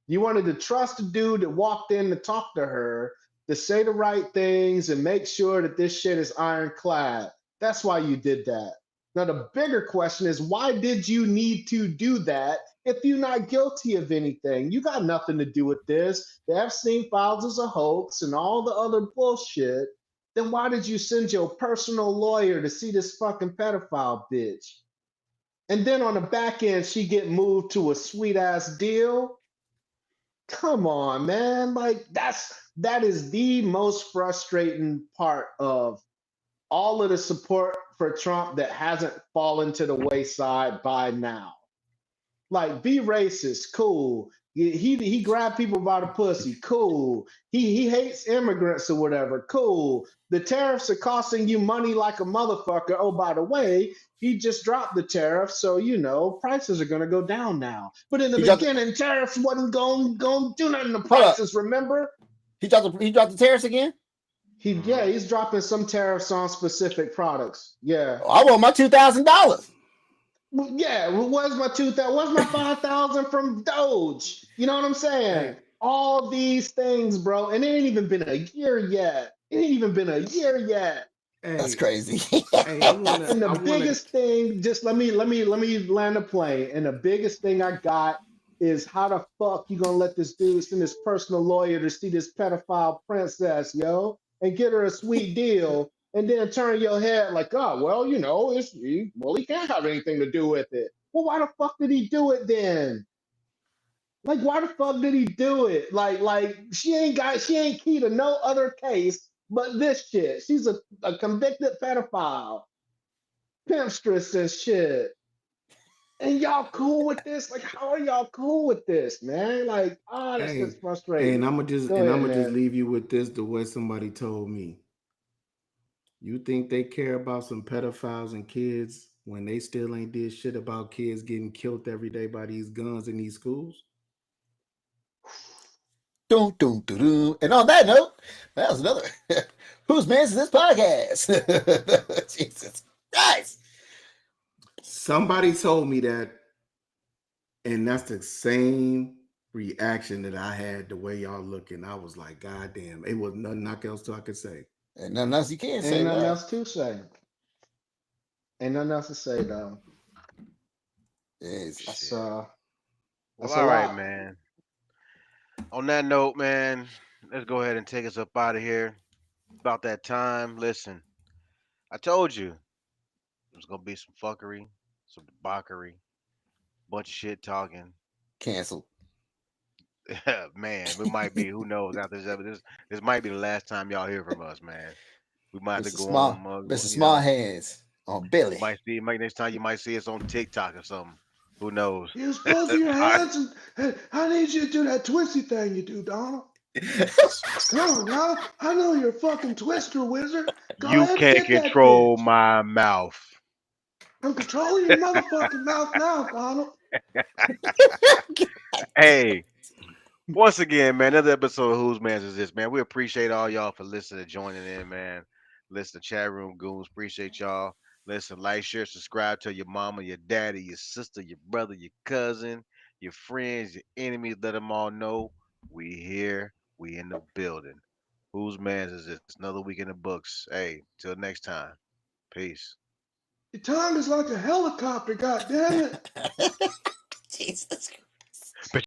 You wanted to trust the dude that walked in to talk to her, to say the right things and make sure that this shit is ironclad. That's why you did that. Now, the bigger question is, why did you need to do that if you're not guilty of anything? You got nothing to do with this. The Epstein files is a hoax and all the other bullshit. Then why did you send your personal lawyer to see this fucking pedophile bitch? And then on the back end, she get moved to a sweet ass deal. Come on, man. Like, that is the most frustrating part of all of the support for Trump that hasn't fallen to the wayside by now. Like, be racist, cool. He grabbed people by the pussy, cool. He hates immigrants or whatever, cool. The tariffs are costing you money like a motherfucker. Oh, by the way, he just dropped the tariff, so prices are gonna go down now. But in the beginning, tariffs wasn't going to do nothing to prices. Remember? He dropped the tariffs again. He's dropping some tariffs on specific products. Yeah, I want my $2,000. Yeah, where's my $5,000 from Doge? You know what I'm saying? Hey. All these things, bro, and it ain't even been a year yet. Hey. That's crazy. And the biggest thing, just let me land a plane. And the biggest thing I got is, how the fuck you gonna let this dude send his personal lawyer to see this pedophile princess, yo, and get her a sweet deal? And then turn your head like, oh, well, he can't have anything to do with it. Well, why the fuck did he do it then? Like, why the fuck did he do it? Like she ain't key to no other case but this shit. She's a convicted pedophile, pimpstress and shit. And y'all cool with this? Like, how are y'all cool with this, man? Like, that's just frustrating. And I'm gonna just leave you with this, the way somebody told me. You think they care about some pedophiles and kids when they still ain't did shit about kids getting killed every day by these guns in these schools? And on that note, that was another Whose Man's This Podcast? Jesus Christ. Somebody told me that, and that's the same reaction that I had the way y'all looking. I was like, God damn, it was nothing else I could say. And nothing else you can say. Ain't nothing else to say. Ain't nothing else to say, though. That's all right, man. On that note, man, let's go ahead and take us up out of here. About that time. Listen, I told you there's gonna be some fuckery, some debauchery, bunch of shit talking. Cancel. Man, it might be. Who knows? After this might be the last time y'all hear from us, man. We might have to go on, Mr. Small Hands on Billy. Next time you might see us on TikTok or something. Who knows? Use both of your hands and I need you to do that twisty thing you do, Donald. Come on now. I know you're a fucking twister wizard. You can't control my mouth. I'm controlling your motherfucking mouth now, Donald. Hey, once again, man, another episode of Whose Mans Is This, man. We appreciate all y'all for listening and joining in, man. Listen, chat room goons, appreciate y'all. Listen, like, share, subscribe to your mama, your daddy, your sister, your brother, your cousin, your friends, your enemies. Let them all know we here, we in the building. Whose Mans Is This? Another week in the books. Hey, till next time. Peace. Your tongue is like a helicopter, goddammit. Jesus Christ.